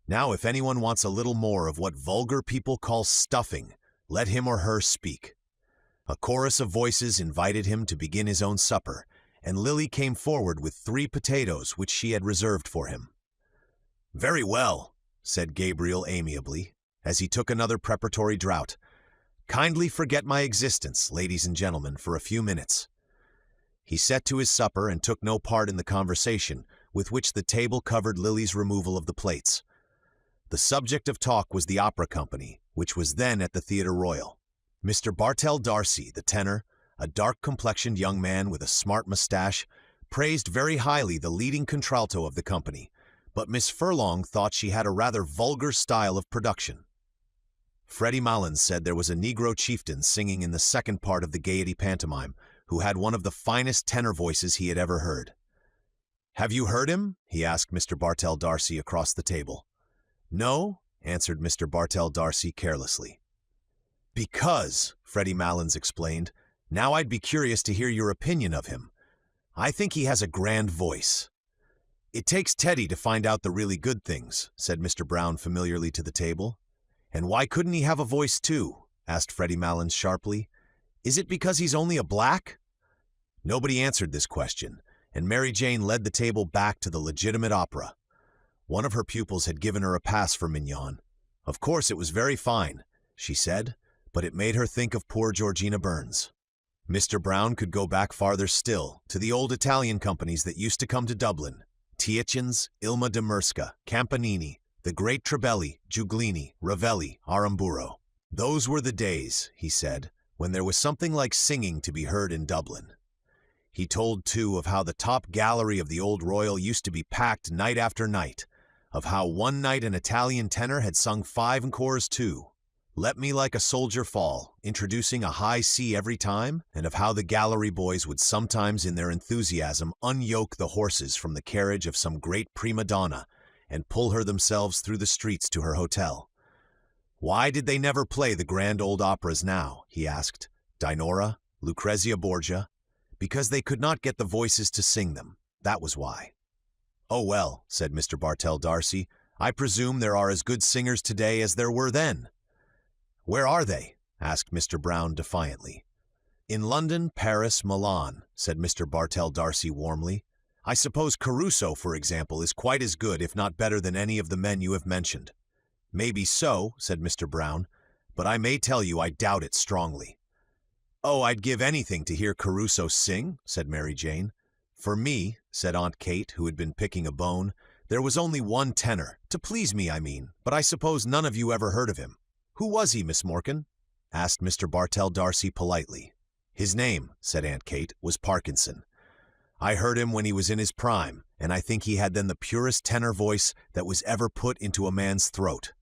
"Now if anyone wants a little more of what vulgar people call stuffing, let him or her speak." A chorus of voices invited him to begin his own supper, and Lily came forward with 3 potatoes which she had reserved for him. "Very well," said Gabriel amiably, as he took another preparatory draught. "Kindly forget my existence, ladies and gentlemen, for a few minutes." He set to his supper and took no part in the conversation with which the table covered Lily's removal of the plates. The subject of talk was the opera company, which was then at the Theatre Royal. Mr. Bartell Darcy, the tenor, a dark-complexioned young man with a smart mustache, praised very highly the leading contralto of the company, but Miss Furlong thought she had a rather vulgar style of production. Freddie Malins said there was a Negro chieftain singing in the second part of the Gaiety pantomime, who had one of the finest tenor voices he had ever heard. "Have you heard him?" he asked Mr. Bartell Darcy across the table. "No," answered Mr. Bartell Darcy carelessly. "Because," Freddie Malins explained, "now I'd be curious to hear your opinion of him. I think he has a grand voice." "It takes Teddy to find out the really good things," said Mr. Brown familiarly to the table. "And why couldn't he have a voice too?" asked Freddie Malins sharply. "Is it because he's only a black?" Nobody answered this question, and Mary Jane led the table back to the legitimate opera. One of her pupils had given her a pass for Mignon. Of course it was very fine, she said, but it made her think of poor Georgina Burns. Mr. Brown could go back farther still, to the old Italian companies that used to come to Dublin: Tietjens, Ilma de Murska, Campanini, the great Trebelli, Giuglini, Ravelli, Aramburo. Those were the days, he said, when there was something like singing to be heard in Dublin. He told, too, of how the top gallery of the Old Royal used to be packed night after night, of how one night an Italian tenor had sung 5 encores too, "Let Me Like a Soldier Fall," introducing a high C every time, and of how the gallery boys would sometimes in their enthusiasm unyoke the horses from the carriage of some great prima donna and pull her themselves through the streets to her hotel. Why did they never play the grand old operas now, he asked, Dinora, Lucrezia Borgia? Because they could not get the voices to sing them, that was why. "Oh well," said Mr. Bartell Darcy, "I presume there are as good singers today as there were then." "Where are they?" asked Mr. Brown defiantly. "In London, Paris, Milan," said Mr. Bartell Darcy warmly. "I suppose Caruso, for example, is quite as good, if not better, than any of the men you have mentioned." "Maybe so," said Mr. Brown, "but I may tell you I doubt it strongly." "Oh, I'd give anything to hear Caruso sing," said Mary Jane. "For me," said Aunt Kate, who had been picking a bone. "There was only one tenor, to please me, I mean, but I suppose none of you ever heard of him." "Who was he, Miss Morkan?" asked Mr. Bartell D'Arcy politely. "His name," said Aunt Kate, "was Parkinson. I heard him when he was in his prime, and I think he had then the purest tenor voice that was ever put into a man's throat."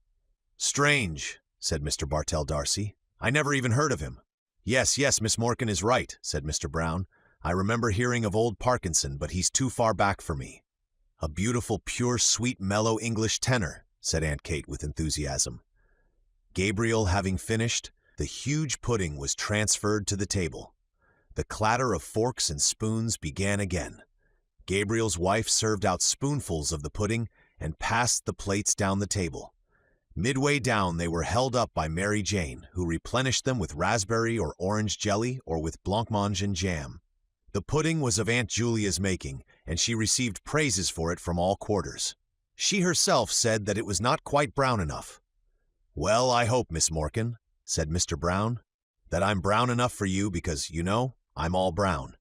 "Strange," said Mr. Bartell D'Arcy. "I never even heard of him." Yes, Miss Morkan is right," said Mr. Brown. "I remember hearing of old Parkinson, but he's too far back for me." "A beautiful, pure, sweet, mellow English tenor," said Aunt Kate with enthusiasm. Gabriel having finished, the huge pudding was transferred to the table. The clatter of forks and spoons began again. Gabriel's wife served out spoonfuls of the pudding and passed the plates down the table. Midway down they were held up by Mary Jane, who replenished them with raspberry or orange jelly or with blancmange and jam. The pudding was of Aunt Julia's making, and she received praises for it from all quarters. She herself said that it was not quite brown enough. "Well, I hope, Miss Morkan," said Mr. Brown, "that I'm brown enough for you because, you know, I'm all brown."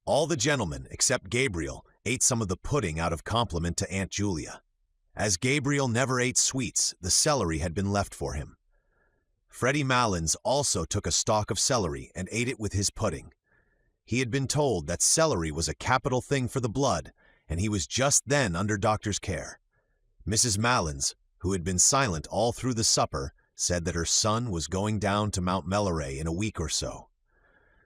All the gentlemen, except Gabriel, ate some of the pudding out of compliment to Aunt Julia. As Gabriel never ate sweets, the celery had been left for him. Freddie Malins also took a stalk of celery and ate it with his pudding. He had been told that celery was a capital thing for the blood, and he was just then under doctor's care. Mrs. Malins, who had been silent all through the supper, said that her son was going down to Mount Melleray in a week or so.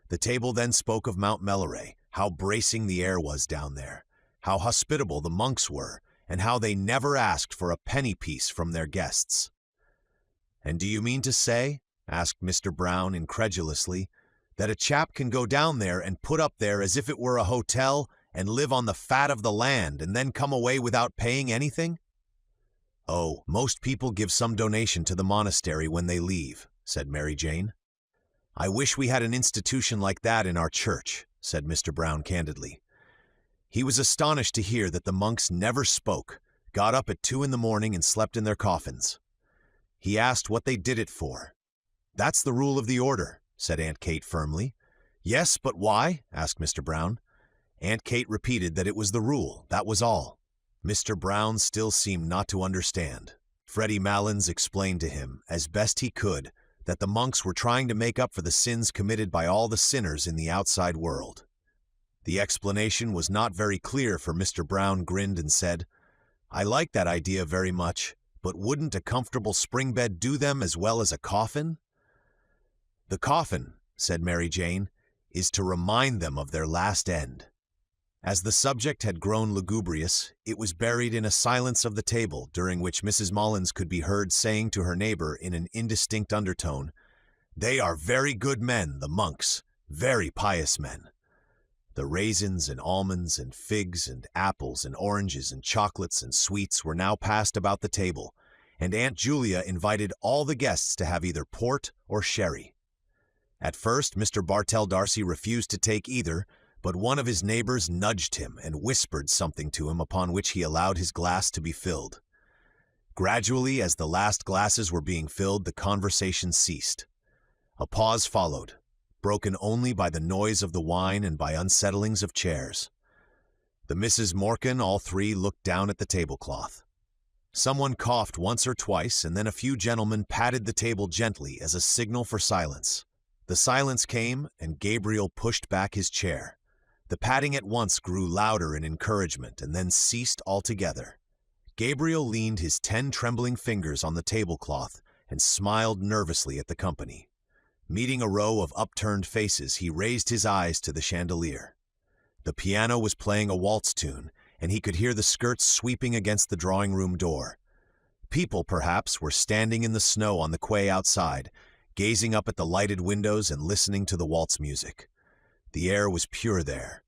The table then spoke of Mount Melleray, how bracing the air was down there, how hospitable the monks were, and how they never asked for a penny piece from their guests. "And do you mean to say," asked Mr. Brown incredulously, "that a chap can go down there and put up there as if it were a hotel and live on the fat of the land and then come away without paying anything?" "Oh, most people give some donation to the monastery when they leave," said Mary Jane. "I wish we had an institution like that in our church," said Mr. Brown candidly. He was astonished to hear that the monks never spoke, got up at 2 in the morning and slept in their coffins. He asked what they did it for. "That's the rule of the order," said Aunt Kate firmly. "Yes, but why?" asked Mr. Brown. Aunt Kate repeated that it was the rule, that was all. Mr. Brown still seemed not to understand. Freddie Malins explained to him, as best he could, that the monks were trying to make up for the sins committed by all the sinners in the outside world. The explanation was not very clear, for Mr. Brown grinned and said, "I like that idea very much, but wouldn't a comfortable spring bed do them as well as a coffin?" "The coffin," said Mary Jane, "is to remind them of their last end." As the subject had grown lugubrious, it was buried in a silence of the table, during which Mrs. Mullins could be heard saying to her neighbor in an indistinct undertone, "They are very good men, the monks, very pious men." The raisins and almonds and figs and apples and oranges and chocolates and sweets were now passed about the table, and Aunt Julia invited all the guests to have either port or sherry. At first Mr. Bartell D'Arcy refused to take either, but one of his neighbors nudged him and whispered something to him, upon which he allowed his glass to be filled. Gradually, as the last glasses were being filled, the conversation ceased. A pause followed, broken only by the noise of the wine and by unsettlings of chairs. The Misses Morkan, all three, looked down at the tablecloth. Someone coughed once or twice, and then a few gentlemen patted the table gently as a signal for silence. The silence came, and Gabriel pushed back his chair. The patting at once grew louder in encouragement and then ceased altogether. Gabriel leaned his 10 trembling fingers on the tablecloth and smiled nervously at the company. Meeting a row of upturned faces, he raised his eyes to the chandelier. The piano was playing a waltz tune, and he could hear the skirts sweeping against the drawing-room door. People, perhaps, were standing in the snow on the quay outside, gazing up at the lighted windows and listening to the waltz music. The air was pure there.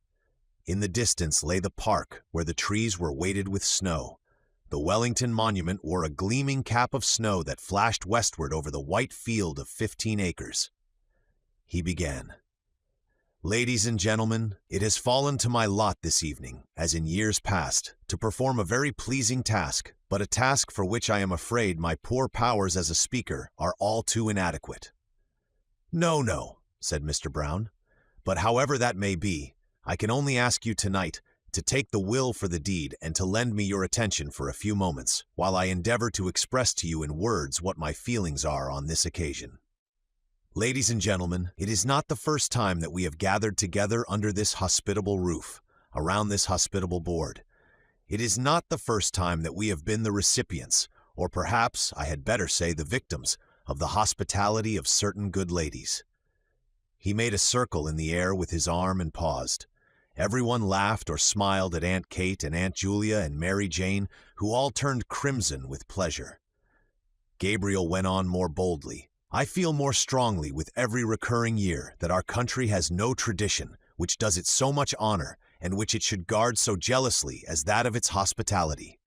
In the distance lay the park, where the trees were weighted with snow. The Wellington Monument wore a gleaming cap of snow that flashed westward over the white field of 15 acres. He began. "Ladies and gentlemen, it has fallen to my lot this evening, as in years past, to perform a very pleasing task, but a task for which I am afraid my poor powers as a speaker are all too inadequate." "No," said Mr. Brown. "But however that may be, I can only ask you tonight to take the will for the deed and to lend me your attention for a few moments while I endeavor to express to you in words what my feelings are on this occasion. Ladies and gentlemen, it is not the first time that we have gathered together under this hospitable roof, around this hospitable board. It is not the first time that we have been the recipients, or perhaps I had better say the victims, of the hospitality of certain good ladies. He made a circle in the air with his arm and paused. Everyone laughed or smiled at Aunt Kate and Aunt Julia and Mary Jane, who all turned crimson with pleasure. Gabriel went on more boldly. I feel more strongly with every recurring year that our country has no tradition which does it so much honor and which it should guard so jealously as that of its hospitality.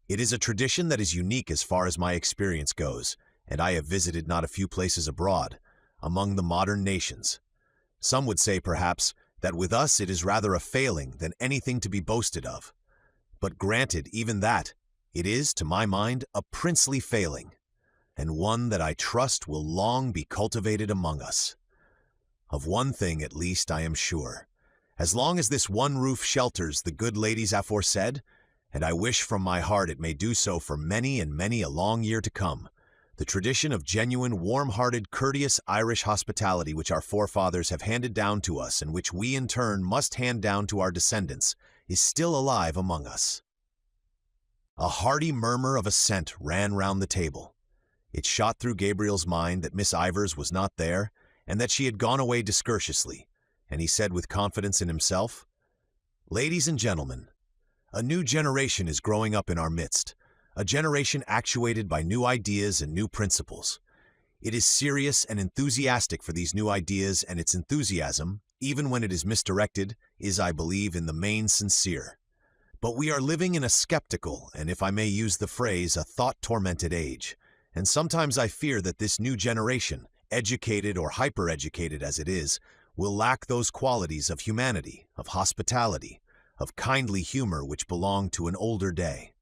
It is a tradition that is unique as far as my experience goes, and I have visited not a few places abroad, among the modern nations. Some would say, perhaps, that with us it is rather a failing than anything to be boasted of. But granted even that, it is, to my mind, a princely failing, and one that I trust will long be cultivated among us. Of one thing, at least, I am sure. As long as this one roof shelters the good ladies aforesaid, and I wish from my heart it may do so for many and many a long year to come, the tradition of genuine, warm-hearted, courteous Irish hospitality which our forefathers have handed down to us and which we in turn must hand down to our descendants is still alive among us. A hearty murmur of assent ran round the table. It shot through Gabriel's mind that Miss Ivors was not there, and that she had gone away discourteously, and he said with confidence in himself, "Ladies and gentlemen, a new generation is growing up in our midst, a generation actuated by new ideas and new principles. It is serious and enthusiastic for these new ideas, and its enthusiasm, even when it is misdirected, is, I believe, in the main sincere. But we are living in a skeptical, and if I may use the phrase, a thought-tormented age, and sometimes I fear that this new generation, educated or hyper-educated as it is, will lack those qualities of humanity, of hospitality, of kindly humor which belong to an older day.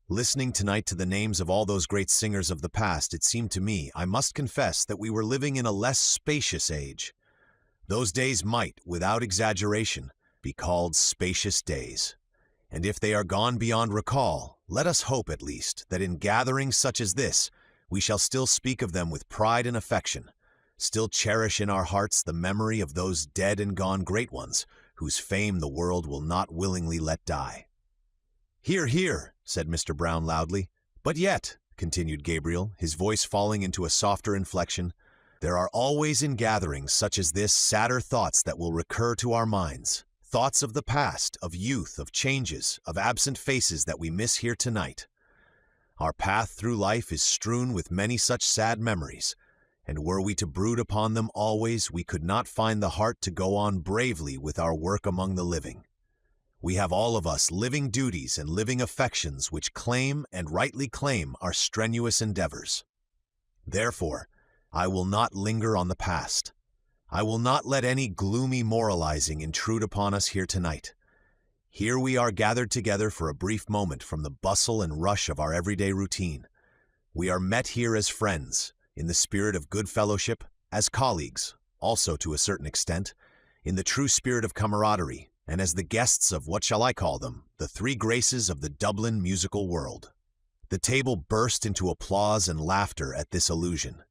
Listening tonight to the names of all those great singers of the past, it seemed to me, I must confess, that we were living in a less spacious age. Those days might, without exaggeration, be called spacious days. And if they are gone beyond recall, let us hope, at least, that in gatherings such as this, we shall still speak of them with pride and affection, still cherish in our hearts the memory of those dead and gone great ones, whose fame the world will not willingly let die." "Hear, hear," said Mr. Brown loudly. "But yet," continued Gabriel, his voice falling into a softer inflection, "there are always in gatherings such as this sadder thoughts that will recur to our minds, thoughts of the past, of youth, of changes, of absent faces that we miss here tonight. Our path through life is strewn with many such sad memories, and were we to brood upon them always, we could not find the heart to go on bravely with our work among the living. We have all of us living duties and living affections which claim and rightly claim our strenuous endeavors. Therefore, I will not linger on the past. I will not let any gloomy moralizing intrude upon us here tonight. Here we are gathered together for a brief moment from the bustle and rush of our everyday routine. We are met here as friends, in the spirit of good fellowship, as colleagues, also to a certain extent, in the true spirit of camaraderie, and as the guests of, what shall I call them, the three graces of the Dublin musical world." The table burst into applause and laughter at this allusion.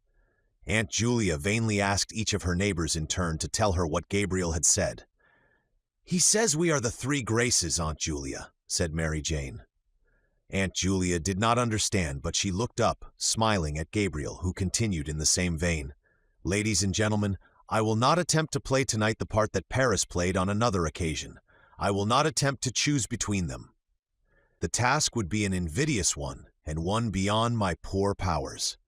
Aunt Julia vainly asked each of her neighbors in turn to tell her what Gabriel had said. "He says we are the three graces, Aunt Julia," said Mary Jane. Aunt Julia did not understand, but she looked up, smiling at Gabriel, who continued in the same vein, "Ladies and gentlemen, I will not attempt to play tonight the part that Paris played on another occasion. I will not attempt to choose between them. The task would be an invidious one, and one beyond my poor powers.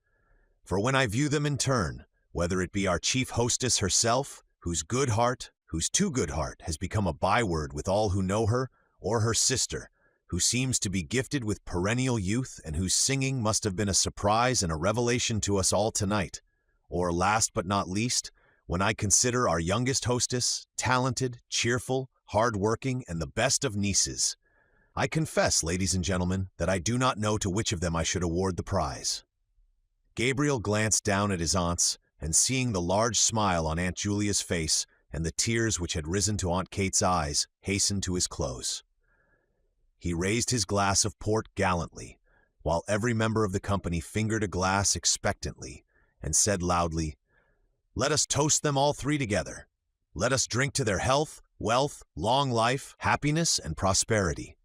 For when I view them in turn, whether it be our chief hostess herself, whose good heart, whose too good heart, has become a byword with all who know her, or her sister, who seems to be gifted with perennial youth and whose singing must have been a surprise and a revelation to us all tonight, or last but not least, when I consider our youngest hostess, talented, cheerful, hard-working, and the best of nieces, I confess, ladies and gentlemen, that I do not know to which of them I should award the prize." Gabriel glanced down at his aunts, and seeing the large smile on Aunt Julia's face, and the tears which had risen to Aunt Kate's eyes hastened to his close. He raised his glass of port gallantly, while every member of the company fingered a glass expectantly, and said loudly, "Let us toast them all three together. Let us drink to their health, wealth, long life, happiness, and prosperity.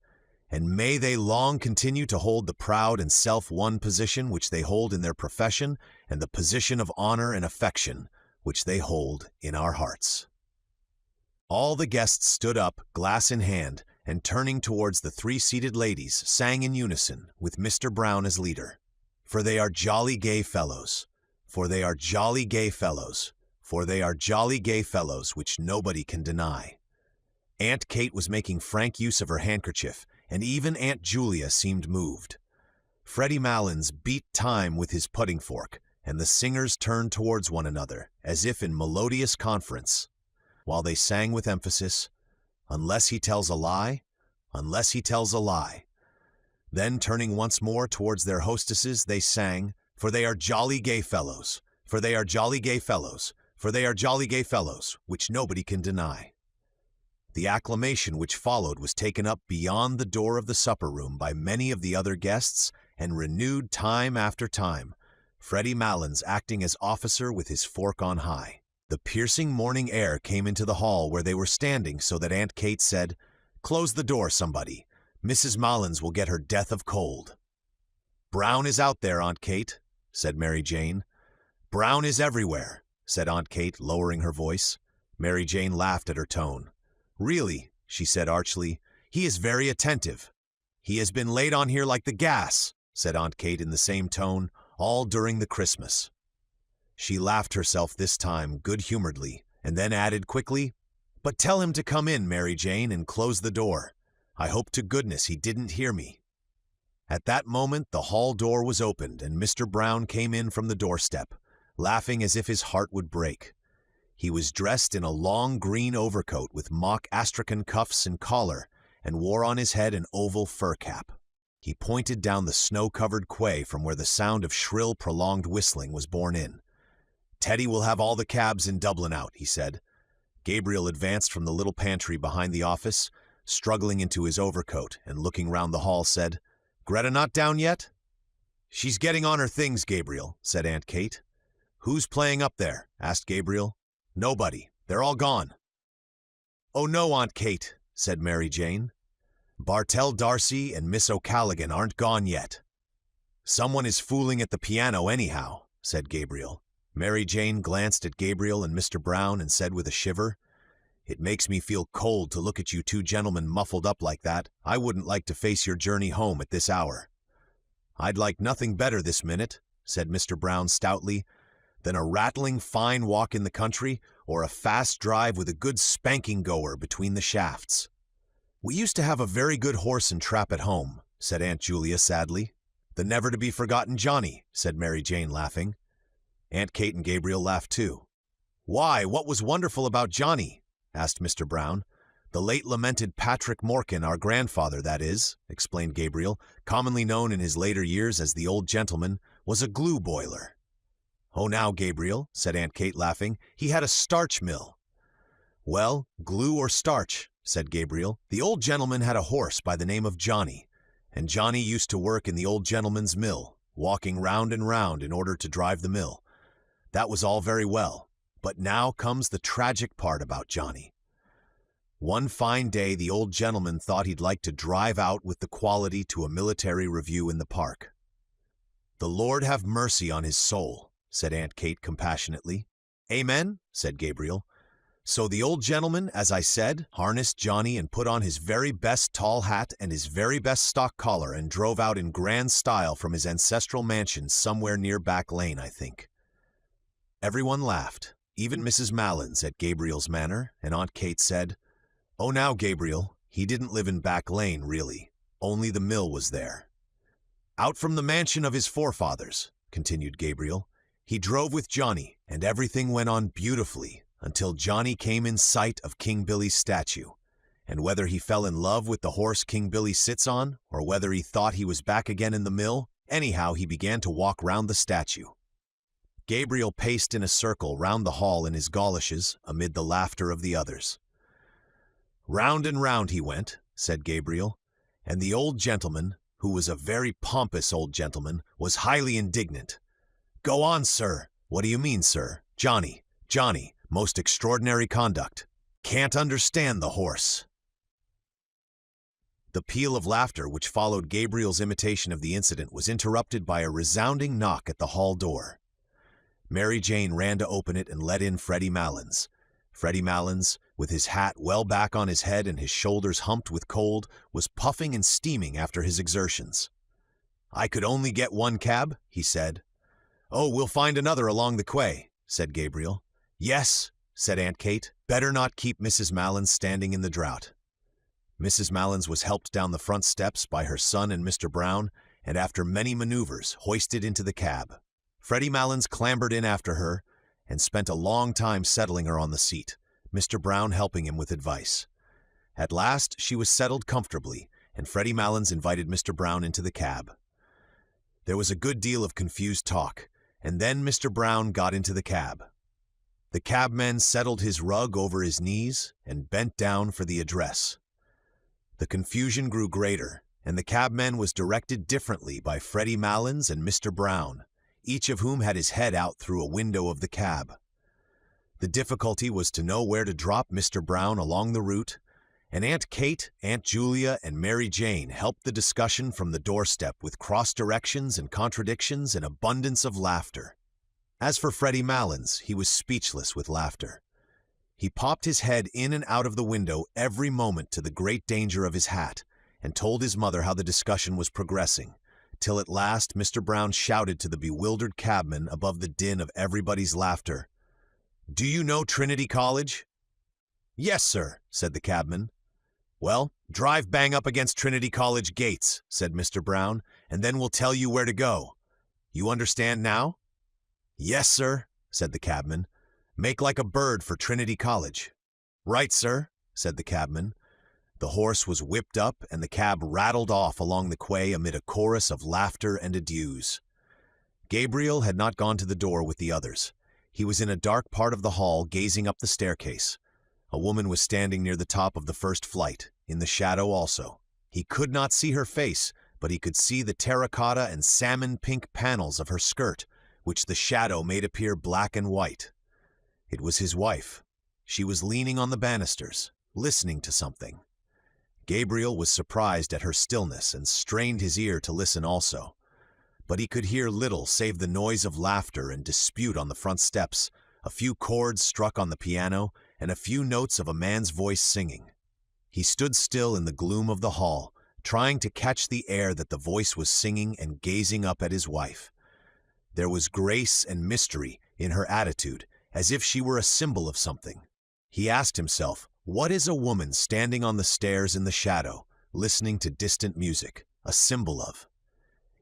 And may they long continue to hold the proud and self-won position which they hold in their profession, and the position of honor and affection which they hold in our hearts." All the guests stood up, glass in hand, and turning towards the three seated ladies, sang in unison, with Mr. Brown as leader. "For they are jolly gay fellows, for they are jolly gay fellows, for they are jolly gay fellows which nobody can deny." Aunt Kate was making frank use of her handkerchief, and even Aunt Julia seemed moved. Freddie Malins beat time with his pudding fork, and the singers turned towards one another, as if in melodious conference, while they sang with emphasis, "Unless he tells a lie, unless he tells a lie." Then, turning once more towards their hostesses, they sang, "For they are jolly gay fellows, for they are jolly gay fellows, for they are jolly gay fellows, which nobody can deny." The acclamation which followed was taken up beyond the door of the supper-room by many of the other guests, and renewed time after time, Freddie Malins acting as officer with his fork on high. The piercing morning air came into the hall where they were standing, so that Aunt Kate said, "Close the door, somebody. Mrs. Malins will get her death of cold." "Brown is out there, Aunt Kate," said Mary Jane. "Brown is everywhere," said Aunt Kate, lowering her voice. Mary Jane laughed at her tone. "Really," she said archly, "he is very attentive." "He has been laid on here like the gas," said Aunt Kate in the same tone, all during the Christmas. She laughed herself this time good-humoredly, and then added quickly, "But tell him to come in, Mary Jane, and close the door. I hope to goodness he didn't hear me." At that moment the hall door was opened, and Mr. Brown came in from the doorstep, laughing as if his heart would break. He was dressed in a long green overcoat with mock astrakhan cuffs and collar, and wore on his head an oval fur cap. He pointed down the snow-covered quay from where the sound of shrill, prolonged whistling was borne in. "Teddy will have all the cabs in Dublin out," he said. Gabriel advanced from the little pantry behind the office, struggling into his overcoat, and looking round the hall said, "Greta not down yet?" "She's getting on her things, Gabriel," said Aunt Kate. "Who's playing up there?" asked Gabriel. "Nobody. They're all gone." "Oh no, Aunt Kate," said Mary Jane. "Bartell Darcy and Miss O'Callaghan aren't gone yet." "Someone is fooling at the piano anyhow," said Gabriel. Mary Jane glanced at Gabriel and Mr. Brown and said with a shiver, "It makes me feel cold to look at you two gentlemen muffled up like that. I wouldn't like to face your journey home at this hour." "I'd like nothing better this minute," said Mr. Brown stoutly, "than a rattling fine walk in the country, or a fast drive with a good spanking goer between the shafts." "We used to have a very good horse and trap at home," said Aunt Julia sadly. "The never-to-be-forgotten Johnny," said Mary Jane, laughing. Aunt Kate and Gabriel laughed too. "Why, what was wonderful about Johnny?" asked Mr. Brown. "The late lamented Patrick Morkan, our grandfather, that is," explained Gabriel, commonly known in his later years as the old gentleman, was a glue boiler. "Oh now, Gabriel," said Aunt Kate, laughing, "he had a starch mill." "Well, glue or starch," said Gabriel, "the old gentleman had a horse by the name of Johnny, and Johnny used to work in the old gentleman's mill, walking round and round in order to drive the mill. That was all very well, but now comes the tragic part about Johnny. One fine day the old gentleman thought he'd like to drive out with the quality to a military review in the park. "The Lord have mercy on his soul," said Aunt Kate compassionately. "Amen," said Gabriel. "So the old gentleman, as I said, harnessed Johnny and put on his very best tall hat and his very best stock collar and drove out in grand style from his ancestral mansion somewhere near Back Lane, I think." Everyone laughed, even Mrs. Malins, at Gabriel's manner, and Aunt Kate said, "Oh now, Gabriel, he didn't live in Back Lane, really. Only the mill was there." "Out from the mansion of his forefathers," continued Gabriel, "he drove with Johnny, and everything went on beautifully until Johnny came in sight of King Billy's statue, and whether he fell in love with the horse King Billy sits on, or whether he thought he was back again in the mill, anyhow he began to walk round the statue. Gabriel paced in a circle round the hall in his goloshes amid the laughter of the others. "Round and round he went," said Gabriel, "and the old gentleman, who was a very pompous old gentleman, was highly indignant. 'Go on, sir.' 'What do you mean, sir?' 'Johnny, most extraordinary conduct. Can't understand the horse.'" The peal of laughter which followed Gabriel's imitation of the incident was interrupted by a resounding knock at the hall door. Mary Jane ran to open it and let in Freddie Malins. Freddie Malins, with his hat well back on his head and his shoulders humped with cold, was puffing and steaming after his exertions. "I could only get one cab," he said. "Oh, we'll find another along the quay," said Gabriel. "Yes," said Aunt Kate. "Better not keep Mrs. Malins standing in the drought." Mrs. Malins was helped down the front steps by her son and Mr. Brown, and after many maneuvers, hoisted into the cab. Freddie Malins clambered in after her and spent a long time settling her on the seat, Mr. Brown helping him with advice. At last she was settled comfortably, and Freddie Malins invited Mr. Brown into the cab. There was a good deal of confused talk, and then Mr. Brown got into the cab. The cabman settled his rug over his knees and bent down for the address. The confusion grew greater, and the cabman was directed differently by Freddie Malins and Mr. Brown, each of whom had his head out through a window of the cab. The difficulty was to know where to drop Mr. Brown along the route, and Aunt Kate, Aunt Julia, and Mary Jane helped the discussion from the doorstep with cross-directions and contradictions and abundance of laughter. As for Freddie Malins, he was speechless with laughter. He popped his head in and out of the window every moment to the great danger of his hat, and told his mother how the discussion was progressing, till at last Mr. Brown shouted to the bewildered cabman above the din of everybody's laughter, "Do you know Trinity College?" "Yes, sir," said the cabman. "Well, drive bang up against Trinity College gates," said Mr. Brown, "and then we'll tell you where to go. You understand now?" "Yes, sir," said the cabman. "Make like a bird for Trinity College." "Right, sir," said the cabman. The horse was whipped up, and the cab rattled off along the quay amid a chorus of laughter and adieus. Gabriel had not gone to the door with the others. He was in a dark part of the hall, gazing up the staircase. A woman was standing near the top of the first flight, in the shadow also. He could not see her face, but he could see the terracotta and salmon-pink panels of her skirt, which the shadow made appear black and white. It was his wife. She was leaning on the banisters, listening to something. Gabriel was surprised at her stillness and strained his ear to listen also. But he could hear little save the noise of laughter and dispute on the front steps, a few chords struck on the piano, and a few notes of a man's voice singing. He stood still in the gloom of the hall, trying to catch the air that the voice was singing and gazing up at his wife. There was grace and mystery in her attitude, as if she were a symbol of something. He asked himself, what is a woman standing on the stairs in the shadow, listening to distant music, a symbol of?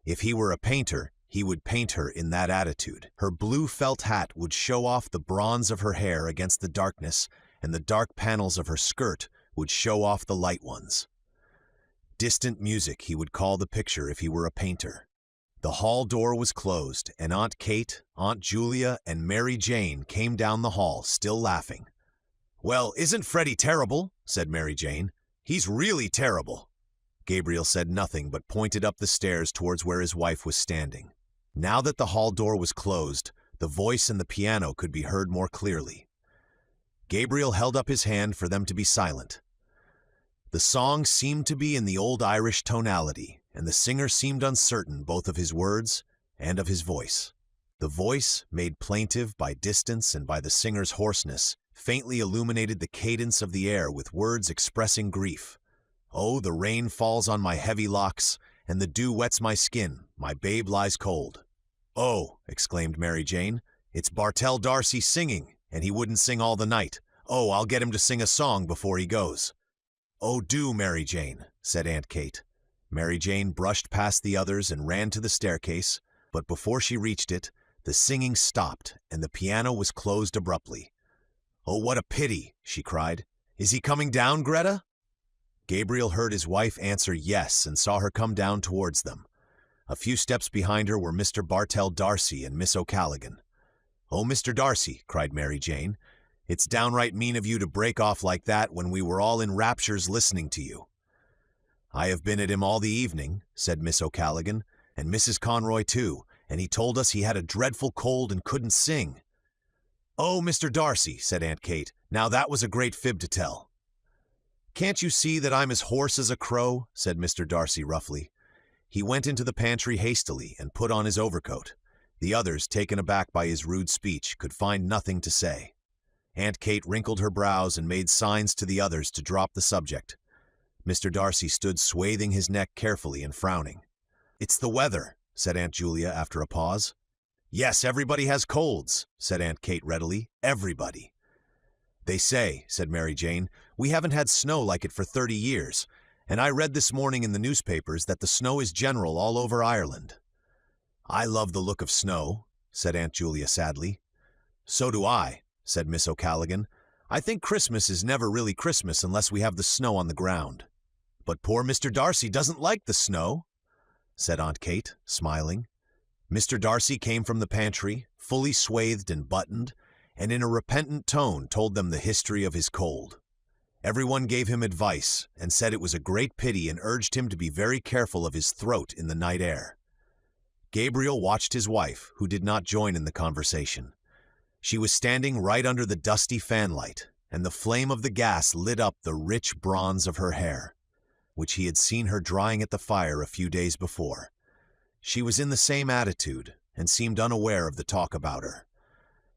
If he were a painter, he would paint her in that attitude. Her blue felt hat would show off the bronze of her hair against the darkness, and the dark panels of her skirt would show off the light ones. Distant music he would call the picture if he were a painter. The hall door was closed, and Aunt Kate, Aunt Julia, and Mary Jane came down the hall, still laughing. "Well, isn't Freddie terrible?" said Mary Jane. "He's really terrible." Gabriel said nothing but pointed up the stairs towards where his wife was standing. Now that the hall door was closed, the voice and the piano could be heard more clearly. Gabriel held up his hand for them to be silent. The song seemed to be in the old Irish tonality, and the singer seemed uncertain both of his words and of his voice. The voice, made plaintive by distance and by the singer's hoarseness, faintly illuminated the cadence of the air with words expressing grief. "Oh, the rain falls on my heavy locks, and the dew wets my skin, my babe lies cold." "Oh," exclaimed Mary Jane, "it's Bartell D'Arcy singing, and he wouldn't sing all the night. Oh, I'll get him to sing a song before he goes." "Oh, do, Mary Jane," said Aunt Kate. Mary Jane brushed past the others and ran to the staircase, but before she reached it, the singing stopped and the piano was closed abruptly. "Oh, what a pity," she cried. "Is he coming down, Greta?" Gabriel heard his wife answer yes and saw her come down towards them. A few steps behind her were Mr. Bartell D'Arcy and Miss O'Callaghan. "Oh, Mr. Darcy," cried Mary Jane, "it's downright mean of you to break off like that when we were all in raptures listening to you." "I have been at him all the evening," said Miss O'Callaghan, "and Mrs. Conroy too, and he told us he had a dreadful cold and couldn't sing." "Oh, Mr. Darcy," said Aunt Kate, "now that was a great fib to tell." "Can't you see that I'm as hoarse as a crow?" said Mr. Darcy roughly. He went into the pantry hastily and put on his overcoat. The others, taken aback by his rude speech, could find nothing to say. Aunt Kate wrinkled her brows and made signs to the others to drop the subject. Mr. Darcy stood swathing his neck carefully and frowning. "It's the weather," said Aunt Julia after a pause. "Yes, everybody has colds," said Aunt Kate readily. "Everybody." "They say," said Mary Jane, "we haven't had snow like it for 30 years, and I read this morning in the newspapers that the snow is general all over Ireland." "I love the look of snow," said Aunt Julia sadly. "So do I," said Miss O'Callaghan. "I think Christmas is never really Christmas unless we have the snow on the ground." "But poor Mr. Darcy doesn't like the snow," said Aunt Kate, smiling. Mr. Darcy came from the pantry, fully swathed and buttoned, and in a repentant tone told them the history of his cold. Everyone gave him advice and said it was a great pity and urged him to be very careful of his throat in the night air. Gabriel watched his wife, who did not join in the conversation. She was standing right under the dusty fanlight, and the flame of the gas lit up the rich bronze of her hair, which he had seen her drying at the fire a few days before. She was in the same attitude and seemed unaware of the talk about her.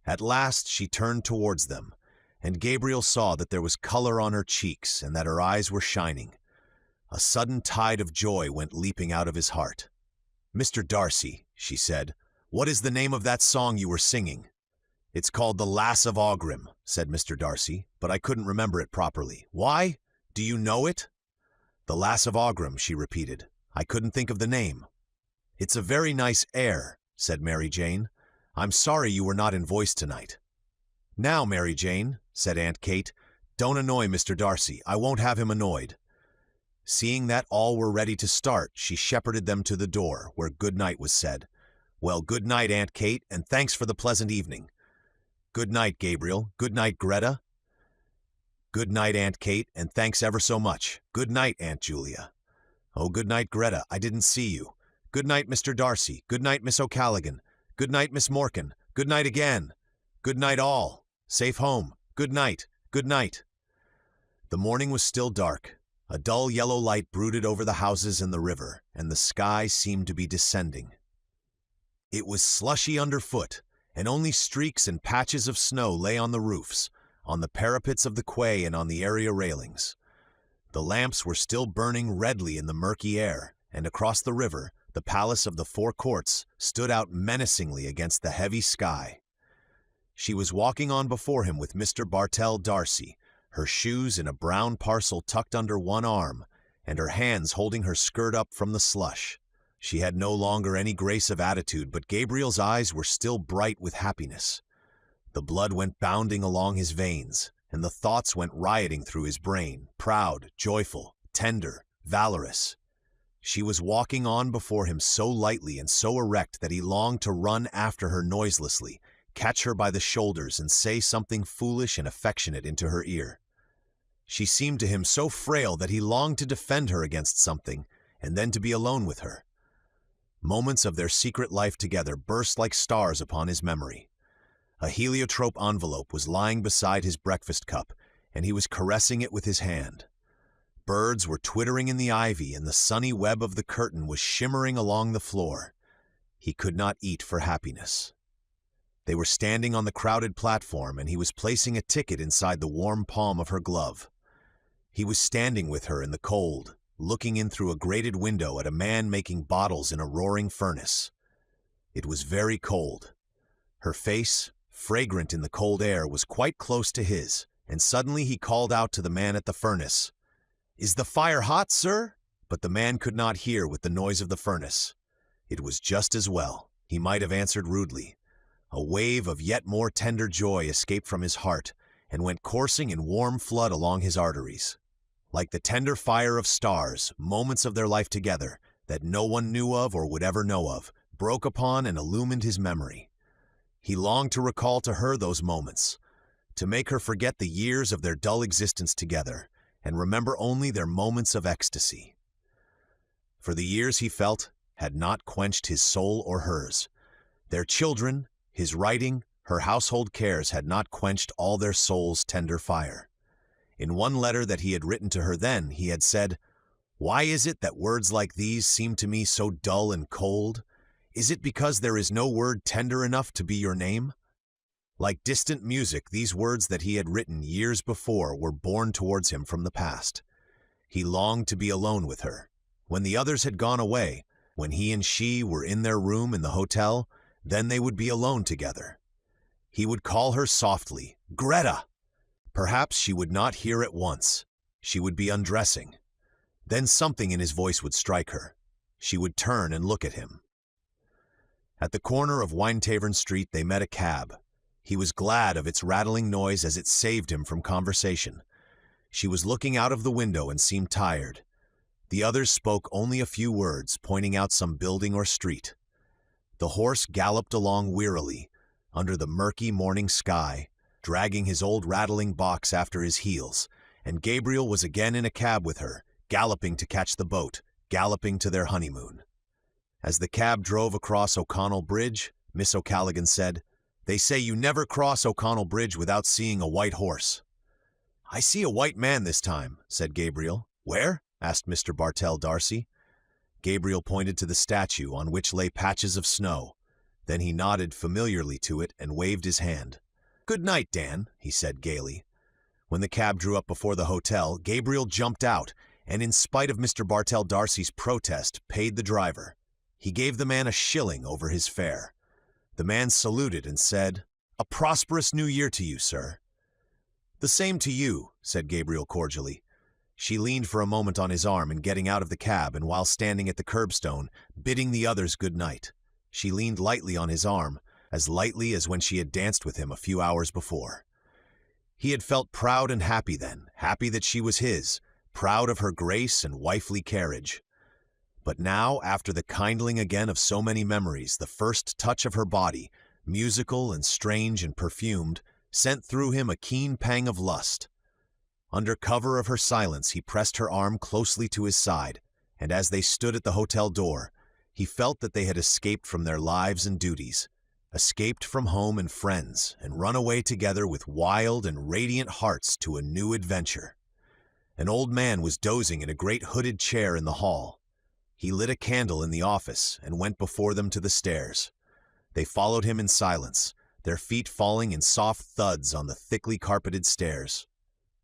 At last she turned towards them, and Gabriel saw that there was color on her cheeks and that her eyes were shining. A sudden tide of joy went leaping out of his heart. "Mr. Darcy," she said, "what is the name of that song you were singing?" "It's called The Lass of Aughrim," said Mr. Darcy, "but I couldn't remember it properly. Why? Do you know it?" "The Lass of Aughrim," she repeated. "I couldn't think of the name." "It's a very nice air," said Mary Jane. "I'm sorry you were not in voice tonight." "Now, Mary Jane," said Aunt Kate, "don't annoy Mr. Darcy. I won't have him annoyed." Seeing that all were ready to start, she shepherded them to the door, where good night was said. "Well, good night, Aunt Kate, and thanks for the pleasant evening." "Good night, Gabriel. Good night, Greta." "Good night, Aunt Kate, and thanks ever so much. Good night, Aunt Julia." "Oh, good night, Greta. I didn't see you." "Good night, Mr. Darcy. Good night, Miss O'Callaghan. Good night, Miss Morkan. Good night again. Good night, all. Safe home. Good night. Good night." The morning was still dark. A dull yellow light brooded over the houses and the river, and the sky seemed to be descending. It was slushy underfoot, and only streaks and patches of snow lay on the roofs, on the parapets of the quay and on the area railings. The lamps were still burning redly in the murky air, and across the river, the palace of the Four Courts stood out menacingly against the heavy sky. She was walking on before him with Mr. Bartell Darcy, her shoes in a brown parcel tucked under one arm, and her hands holding her skirt up from the slush. She had no longer any grace of attitude, but Gabriel's eyes were still bright with happiness. The blood went bounding along his veins, and the thoughts went rioting through his brain, proud, joyful, tender, valorous. She was walking on before him so lightly and so erect that he longed to run after her noiselessly, catch her by the shoulders and say something foolish and affectionate into her ear. She seemed to him so frail that he longed to defend her against something, and then to be alone with her. Moments of their secret life together burst like stars upon his memory. A heliotrope envelope was lying beside his breakfast cup, and he was caressing it with his hand. Birds were twittering in the ivy, and the sunny web of the curtain was shimmering along the floor. He could not eat for happiness. They were standing on the crowded platform, and he was placing a ticket inside the warm palm of her glove. He was standing with her in the cold, looking in through a grated window at a man making bottles in a roaring furnace. It was very cold. Her face, fragrant in the cold air, was quite close to his, and suddenly he called out to the man at the furnace, "Is the fire hot, sir?" But the man could not hear with the noise of the furnace. It was just as well. He might have answered rudely. A wave of yet more tender joy escaped from his heart and went coursing in warm flood along his arteries. Like the tender fire of stars, moments of their life together, that no one knew of or would ever know of, broke upon and illumined his memory. He longed to recall to her those moments, to make her forget the years of their dull existence together and remember only their moments of ecstasy. For the years, he felt, had not quenched his soul or hers. Their children, his writing, her household cares had not quenched all their soul's tender fire. In one letter that he had written to her then, he had said, "Why is it that words like these seem to me so dull and cold? Is it because there is no word tender enough to be your name?" Like distant music, these words that he had written years before were borne towards him from the past. He longed to be alone with her. When the others had gone away, when he and she were in their room in the hotel, then they would be alone together. He would call her softly, "Greta!" Perhaps she would not hear at once. She would be undressing. Then something in his voice would strike her. She would turn and look at him. At the corner of Winetavern Street, they met a cab. He was glad of its rattling noise as it saved him from conversation. She was looking out of the window and seemed tired. The others spoke only a few words, pointing out some building or street. The horse galloped along wearily, under the murky morning sky, dragging his old rattling box after his heels, and Gabriel was again in a cab with her, galloping to catch the boat, galloping to their honeymoon. As the cab drove across O'Connell Bridge, Miss O'Callaghan said, "They say you never cross O'Connell Bridge without seeing a white horse." "I see a white man this time," said Gabriel. "Where?" asked Mr. Bartell D'Arcy. Gabriel pointed to the statue on which lay patches of snow. Then he nodded familiarly to it and waved his hand. "Good night, Dan," he said gaily. When the cab drew up before the hotel, Gabriel jumped out and, in spite of Mr. Bartell D'Arcy's protest, paid the driver. He gave the man a shilling over his fare. The man saluted and said, "A prosperous new year to you, sir." "The same to you," said Gabriel cordially. She leaned for a moment on his arm in getting out of the cab, and while standing at the curbstone, bidding the others good night. She leaned lightly on his arm, as lightly as when she had danced with him a few hours before. He had felt proud and happy then, happy that she was his, proud of her grace and wifely carriage. But now, after the kindling again of so many memories, the first touch of her body, musical and strange and perfumed, sent through him a keen pang of lust. Under cover of her silence, he pressed her arm closely to his side, and as they stood at the hotel door, he felt that they had escaped from their lives and duties, escaped from home and friends, and run away together with wild and radiant hearts to a new adventure. An old man was dozing in a great hooded chair in the hall. He lit a candle in the office and went before them to the stairs. They followed him in silence, their feet falling in soft thuds on the thickly carpeted stairs.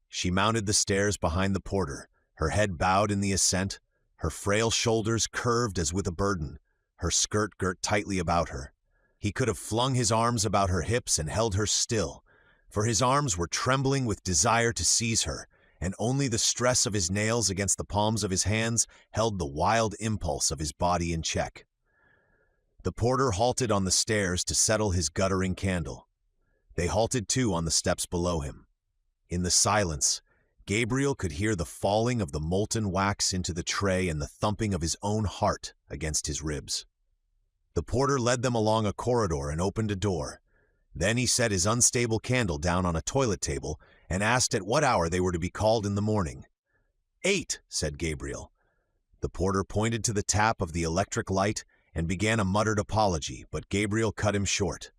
She mounted the stairs behind the porter, her head bowed in the ascent, her frail shoulders curved as with a burden, her skirt girt tightly about her. He could have flung his arms about her hips and held her still, for his arms were trembling with desire to seize her, and only the stress of his nails against the palms of his hands held the wild impulse of his body in check. The porter halted on the stairs to settle his guttering candle. They halted too on the steps below him. In the silence, Gabriel could hear the falling of the molten wax into the tray and the thumping of his own heart against his ribs. The porter led them along a corridor and opened a door. Then he set his unstable candle down on a toilet table and asked at what hour they were to be called in the morning. 8, said Gabriel. The porter pointed to the tap of the electric light and began a muttered apology, but Gabriel cut him short.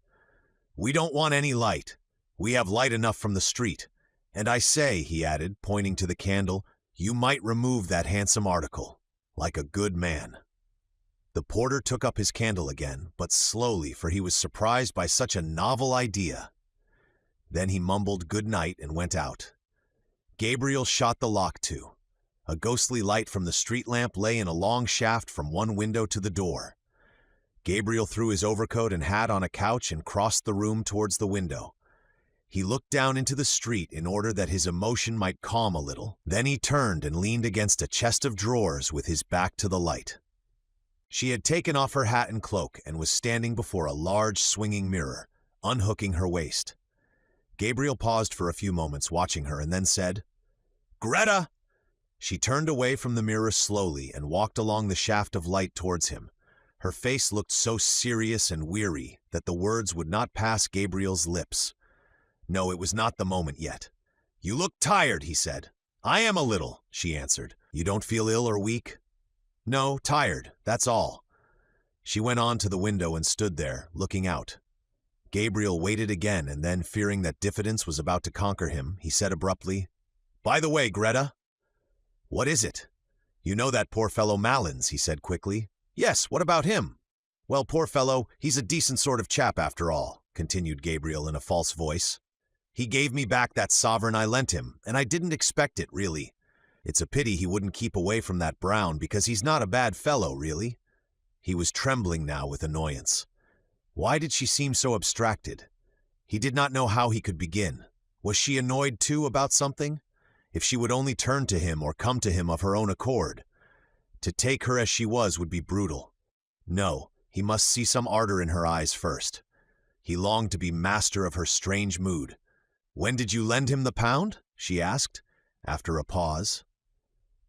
"We don't want any light. We have light enough from the street. And I say," he added, pointing to the candle, "you might remove that handsome article, like a good man." The porter took up his candle again, but slowly, for he was surprised by such a novel idea. Then he mumbled good night and went out. Gabriel shot the lock to. A ghostly light from the street lamp lay in a long shaft from one window to the door. Gabriel threw his overcoat and hat on a couch and crossed the room towards the window. He looked down into the street in order that his emotion might calm a little. Then he turned and leaned against a chest of drawers with his back to the light. She had taken off her hat and cloak and was standing before a large swinging mirror, unhooking her waist. Gabriel paused for a few moments watching her and then said, "Greta!" She turned away from the mirror slowly and walked along the shaft of light towards him. Her face looked so serious and weary that the words would not pass Gabriel's lips. No, it was not the moment yet. "You look tired," he said. "I am a little," she answered. "You don't feel ill or weak?" "No, tired, that's all." She went on to the window and stood there, looking out. Gabriel waited again, and then, fearing that diffidence was about to conquer him, he said abruptly, "By the way, Greta." "What is it?" "You know that poor fellow Malins," he said quickly. "Yes, what about him?" "Well, poor fellow, he's a decent sort of chap after all," continued Gabriel in a false voice. "He gave me back that sovereign I lent him, and I didn't expect it, really. It's a pity he wouldn't keep away from that Brown, because he's not a bad fellow, really." He was trembling now with annoyance. Why did she seem so abstracted? He did not know how he could begin. Was she annoyed, too, about something? If she would only turn to him or come to him of her own accord. To take her as she was would be brutal. No, he must see some ardor in her eyes first. He longed to be master of her strange mood. "When did you lend him the £1?" she asked, after a pause.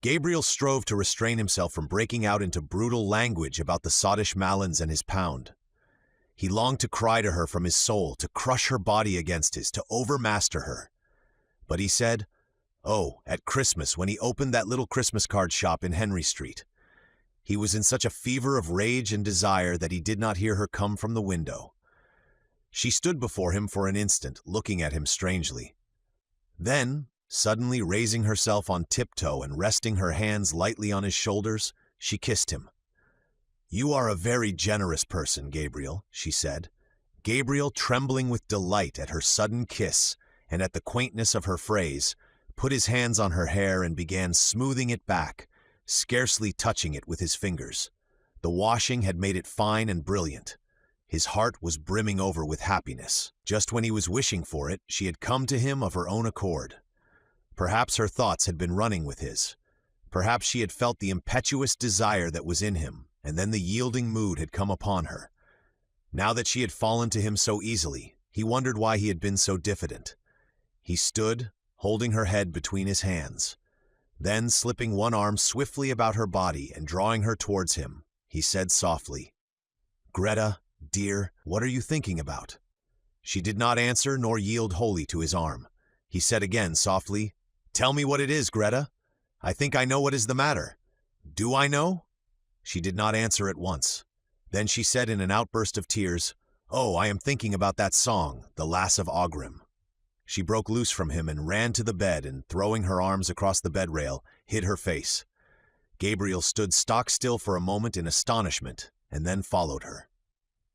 Gabriel strove to restrain himself from breaking out into brutal language about the sottish Malins and his £1. He longed to cry to her from his soul, to crush her body against his, to overmaster her. But he said, "Oh, at Christmas, when he opened that little Christmas card shop in Henry Street." He was in such a fever of rage and desire that he did not hear her come from the window. She stood before him for an instant, looking at him strangely. Then, suddenly raising herself on tiptoe and resting her hands lightly on his shoulders, she kissed him. "You are a very generous person, Gabriel," she said. Gabriel, trembling with delight at her sudden kiss and at the quaintness of her phrase, put his hands on her hair and began smoothing it back, scarcely touching it with his fingers. The washing had made it fine and brilliant. His heart was brimming over with happiness. Just when he was wishing for it, she had come to him of her own accord. Perhaps her thoughts had been running with his. Perhaps she had felt the impetuous desire that was in him, and then the yielding mood had come upon her. Now that she had fallen to him so easily, he wondered why he had been so diffident. He stood, holding her head between his hands. Then, slipping one arm swiftly about her body and drawing her towards him, he said softly, "Greta, dear, what are you thinking about?" She did not answer nor yield wholly to his arm. He said again softly, "Tell me what it is, Greta. I think I know what is the matter. Do I know?" She did not answer at once. Then she said in an outburst of tears, "Oh, I am thinking about that song, The Lass of Aughrim." She broke loose from him and ran to the bed and, throwing her arms across the bed rail, hid her face. Gabriel stood stock still for a moment in astonishment and then followed her.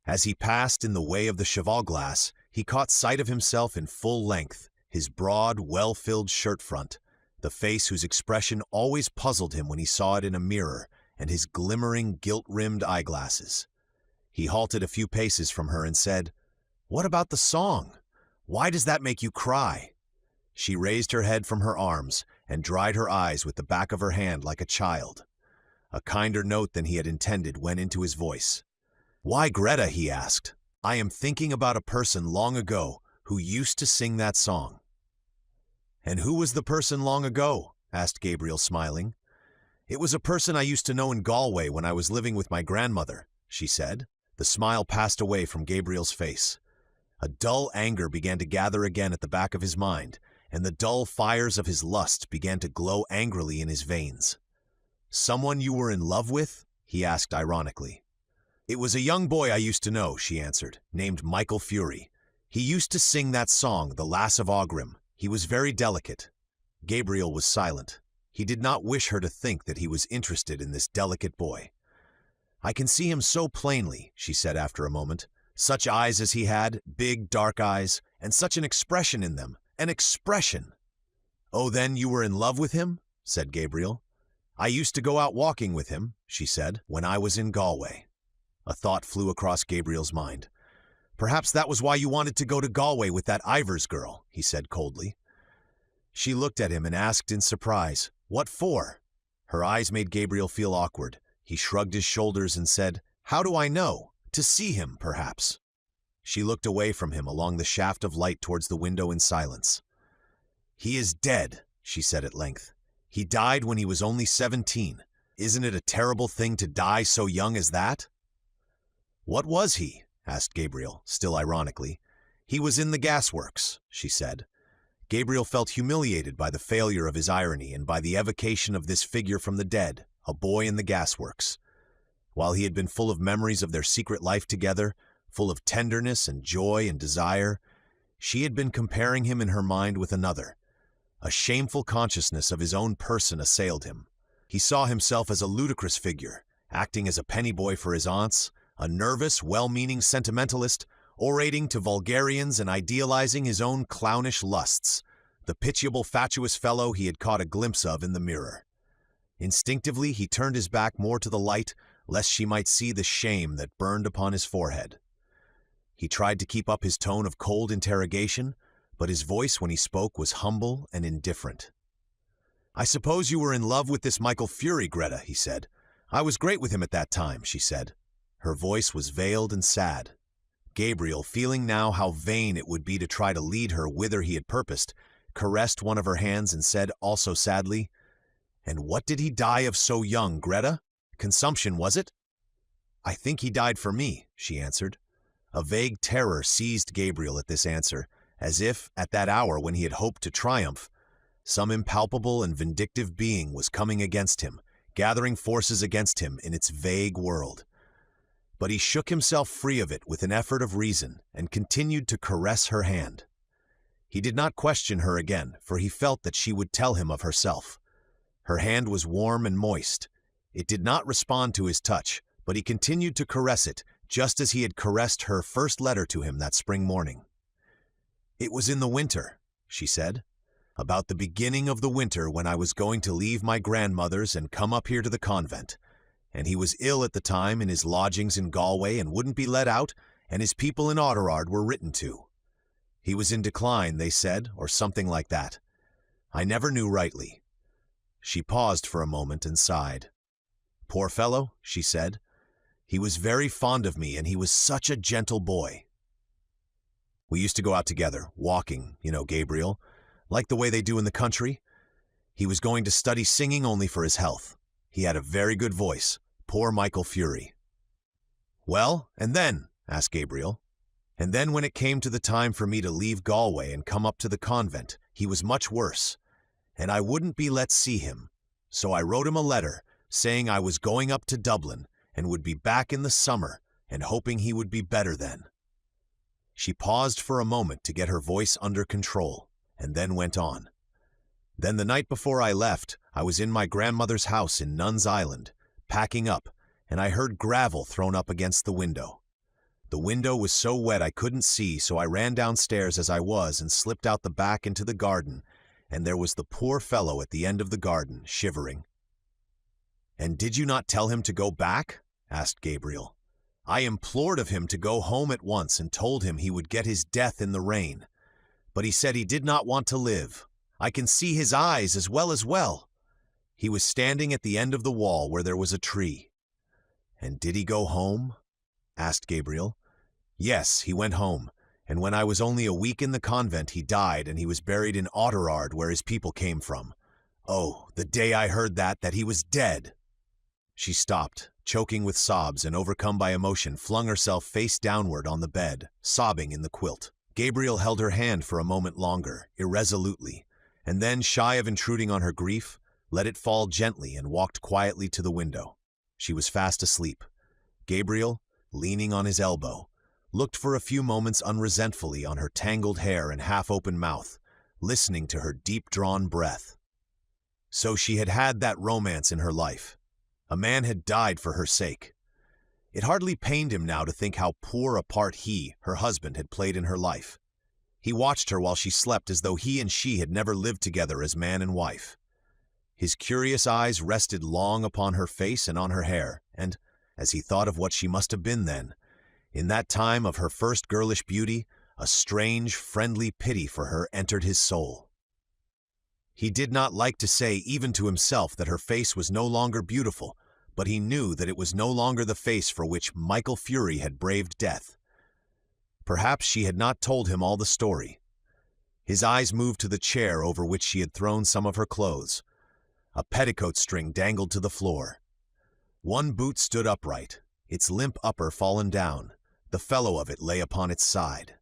As he passed in the way of the cheval-glass, he caught sight of himself in full length, his broad, well-filled shirt front, the face whose expression always puzzled him when he saw it in a mirror, and his glimmering, gilt-rimmed eyeglasses. He halted a few paces from her and said, "What about the song? Why does that make you cry?" She raised her head from her arms and dried her eyes with the back of her hand like a child. A kinder note than he had intended went into his voice. "Why, Greta," he asked, "I am thinking about a person long ago who used to sing that song." "And who was the person long ago?" asked Gabriel, smiling. "It was a person I used to know in Galway when I was living with my grandmother," she said. The smile passed away from Gabriel's face. A dull anger began to gather again at the back of his mind, and the dull fires of his lust began to glow angrily in his veins. "Someone you were in love with?" he asked ironically. "It was a young boy I used to know," she answered, "named Michael Fury. He used to sing that song, The Lass of Aughrim. He was very delicate." Gabriel was silent. He did not wish her to think that he was interested in this delicate boy. "I can see him so plainly," she said after a moment. "Such eyes as he had, big, dark eyes, and such an expression in them. An expression!" "Oh, then you were in love with him?" said Gabriel. "I used to go out walking with him," she said, "when I was in Galway." A thought flew across Gabriel's mind. "Perhaps that was why you wanted to go to Galway with that Ivers girl," he said coldly. She looked at him and asked in surprise, "What for?" Her eyes made Gabriel feel awkward. He shrugged his shoulders and said, "How do I know? To see him, perhaps." She looked away from him along the shaft of light towards the window in silence. "He is dead," she said at length. "He died when he was only 17. Isn't it a terrible thing to die so young as that?" "What was he?" asked Gabriel, still ironically. He was in the gasworks, she said. Gabriel felt humiliated by the failure of his irony and by the evocation of this figure from the dead, a boy in the gasworks. While he had been full of memories of their secret life together, full of tenderness and joy and desire, she had been comparing him in her mind with another. A shameful consciousness of his own person assailed him. He saw himself as a ludicrous figure, acting as a pennyboy for his aunts, a nervous, well-meaning sentimentalist, orating to vulgarians and idealizing his own clownish lusts, the pitiable, fatuous fellow he had caught a glimpse of in the mirror. Instinctively, he turned his back more to the light, lest she might see the shame that burned upon his forehead. He tried to keep up his tone of cold interrogation, but his voice when he spoke was humble and indifferent. "I suppose you were in love with this Michael Fury, Greta," he said. "I was great with him at that time," she said. Her voice was veiled and sad. Gabriel, feeling now how vain it would be to try to lead her whither he had purposed, caressed one of her hands and said also sadly, "And what did he die of so young, Greta? Consumption, was it?" "I think he died for me," she answered. A vague terror seized Gabriel at this answer, as if, at that hour when he had hoped to triumph, some impalpable and vindictive being was coming against him, gathering forces against him in its vague world. But he shook himself free of it with an effort of reason and continued to caress her hand. He did not question her again, for he felt that she would tell him of herself. Her hand was warm and moist. It did not respond to his touch, but he continued to caress it, just as he had caressed her first letter to him that spring morning. "It was in the winter," she said, "about the beginning of the winter when I was going to leave my grandmother's and come up here to the convent. And he was ill at the time in his lodgings in Galway and wouldn't be let out, and his people in Oughterard were written to. He was in decline, they said, or something like that. I never knew rightly." She paused for a moment and sighed. "Poor fellow," she said. "He was very fond of me, and he was such a gentle boy. We used to go out together, walking, Gabriel, like the way they do in the country. He was going to study singing only for his health. He had a very good voice. Poor Michael Fury." "Well, and then?" asked Gabriel. "And then when it came to the time for me to leave Galway and come up to the convent, he was much worse, and I wouldn't be let see him. So I wrote him a letter, saying I was going up to Dublin and would be back in the summer, and hoping he would be better then." She paused for a moment to get her voice under control, and then went on. "Then the night before I left, I was in my grandmother's house in Nuns Island, packing up, and I heard gravel thrown up against the window. The window was so wet I couldn't see, so I ran downstairs as I was and slipped out the back into the garden, and there was the poor fellow at the end of the garden, shivering." "And did you not tell him to go back?" asked Gabriel. "I implored of him to go home at once and told him he would get his death in the rain. But he said he did not want to live. I can see his eyes as well. He was standing at the end of the wall where there was a tree." "And did he go home?" asked Gabriel. "Yes, he went home, and when I was only a week in the convent he died, and he was buried in Oughterard where his people came from. Oh, the day I heard that he was dead!" She stopped, choking with sobs, and overcome by emotion flung herself face downward on the bed, sobbing in the quilt. Gabriel held her hand for a moment longer, irresolutely, and then, shy of intruding on her grief, let it fall gently and walked quietly to the window. She was fast asleep. Gabriel, leaning on his elbow, looked for a few moments unresentfully on her tangled hair and half-open mouth, listening to her deep-drawn breath. So she had had that romance in her life. A man had died for her sake. It hardly pained him now to think how poor a part he, her husband, had played in her life. He watched her while she slept as though he and she had never lived together as man and wife. His curious eyes rested long upon her face and on her hair, and, as he thought of what she must have been then, in that time of her first girlish beauty, a strange, friendly pity for her entered his soul. He did not like to say even to himself that her face was no longer beautiful, but he knew that it was no longer the face for which Michael Fury had braved death. Perhaps she had not told him all the story. His eyes moved to the chair over which she had thrown some of her clothes. A petticoat string dangled to the floor. One boot stood upright, its limp upper fallen down, The fellow of it lay upon its side.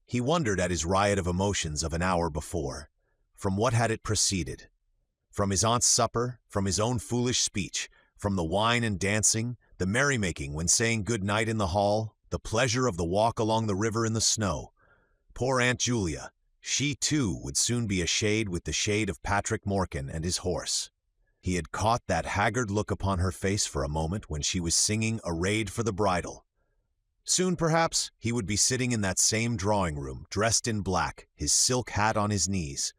He wondered at his riot of emotions of an hour before. From what had it proceeded? From his aunt's supper, from his own foolish speech, from the wine and dancing, the merrymaking when saying good night in the hall, the pleasure of the walk along the river in the snow. Poor Aunt Julia, she too would soon be a shade with the shade of Patrick Morkan and his horse. He had caught that haggard look upon her face for a moment when she was singing Arrayed for the Bridal. Soon, perhaps, he would be sitting in that same drawing-room, dressed in black, his silk hat on his knees.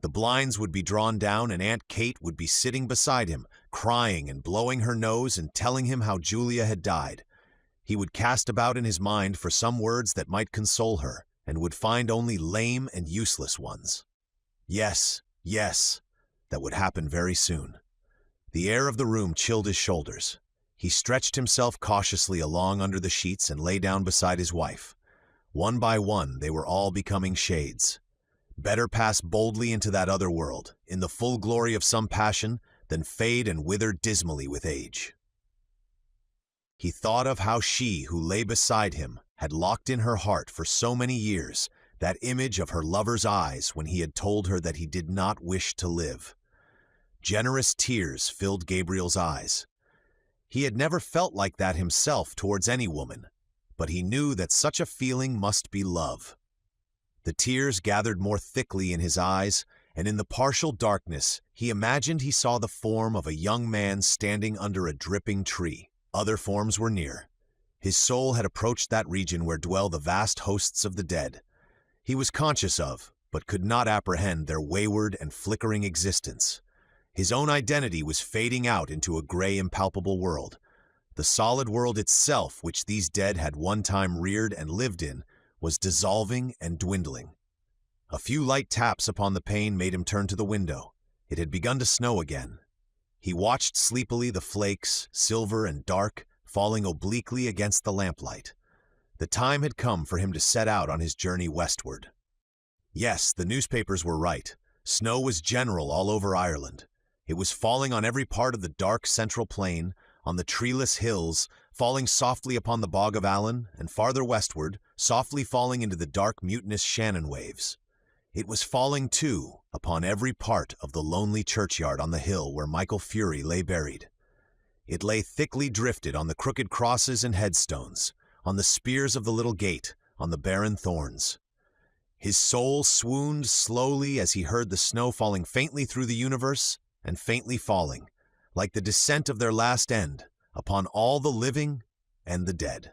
The blinds would be drawn down and Aunt Kate would be sitting beside him, crying and blowing her nose and telling him how Julia had died. He would cast about in his mind for some words that might console her, and would find only lame and useless ones. Yes, yes, that would happen very soon. The air of the room chilled his shoulders. He stretched himself cautiously along under the sheets and lay down beside his wife. One by one, they were all becoming shades. Better pass boldly into that other world, in the full glory of some passion, than fade and wither dismally with age. He thought of how she who lay beside him had locked in her heart for so many years that image of her lover's eyes when he had told her that he did not wish to live. Generous tears filled Gabriel's eyes. He had never felt like that himself towards any woman, but he knew that such a feeling must be love. The tears gathered more thickly in his eyes, and in the partial darkness he imagined he saw the form of a young man standing under a dripping tree. Other forms were near. His soul had approached that region where dwell the vast hosts of the dead. He was conscious of, but could not apprehend their wayward and flickering existence. His own identity was fading out into a gray, impalpable world. The solid world itself, which these dead had one time reared and lived in, was dissolving and dwindling. A few light taps upon the pane made him turn to the window. It had begun to snow again. He watched sleepily the flakes, silver and dark, falling obliquely against the lamplight. The time had come for him to set out on his journey westward. Yes, the newspapers were right. Snow was general all over Ireland. It was falling on every part of the dark central plain, on the treeless hills, falling softly upon the bog of Allen, and farther westward, softly falling into the dark mutinous Shannon waves. It was falling, too, upon every part of the lonely churchyard on the hill where Michael Fury lay buried. It lay thickly drifted on the crooked crosses and headstones, on the spears of the little gate, on the barren thorns. His soul swooned slowly as he heard the snow falling faintly through the universe, and faintly falling, like the descent of their last end, upon all the living and the dead.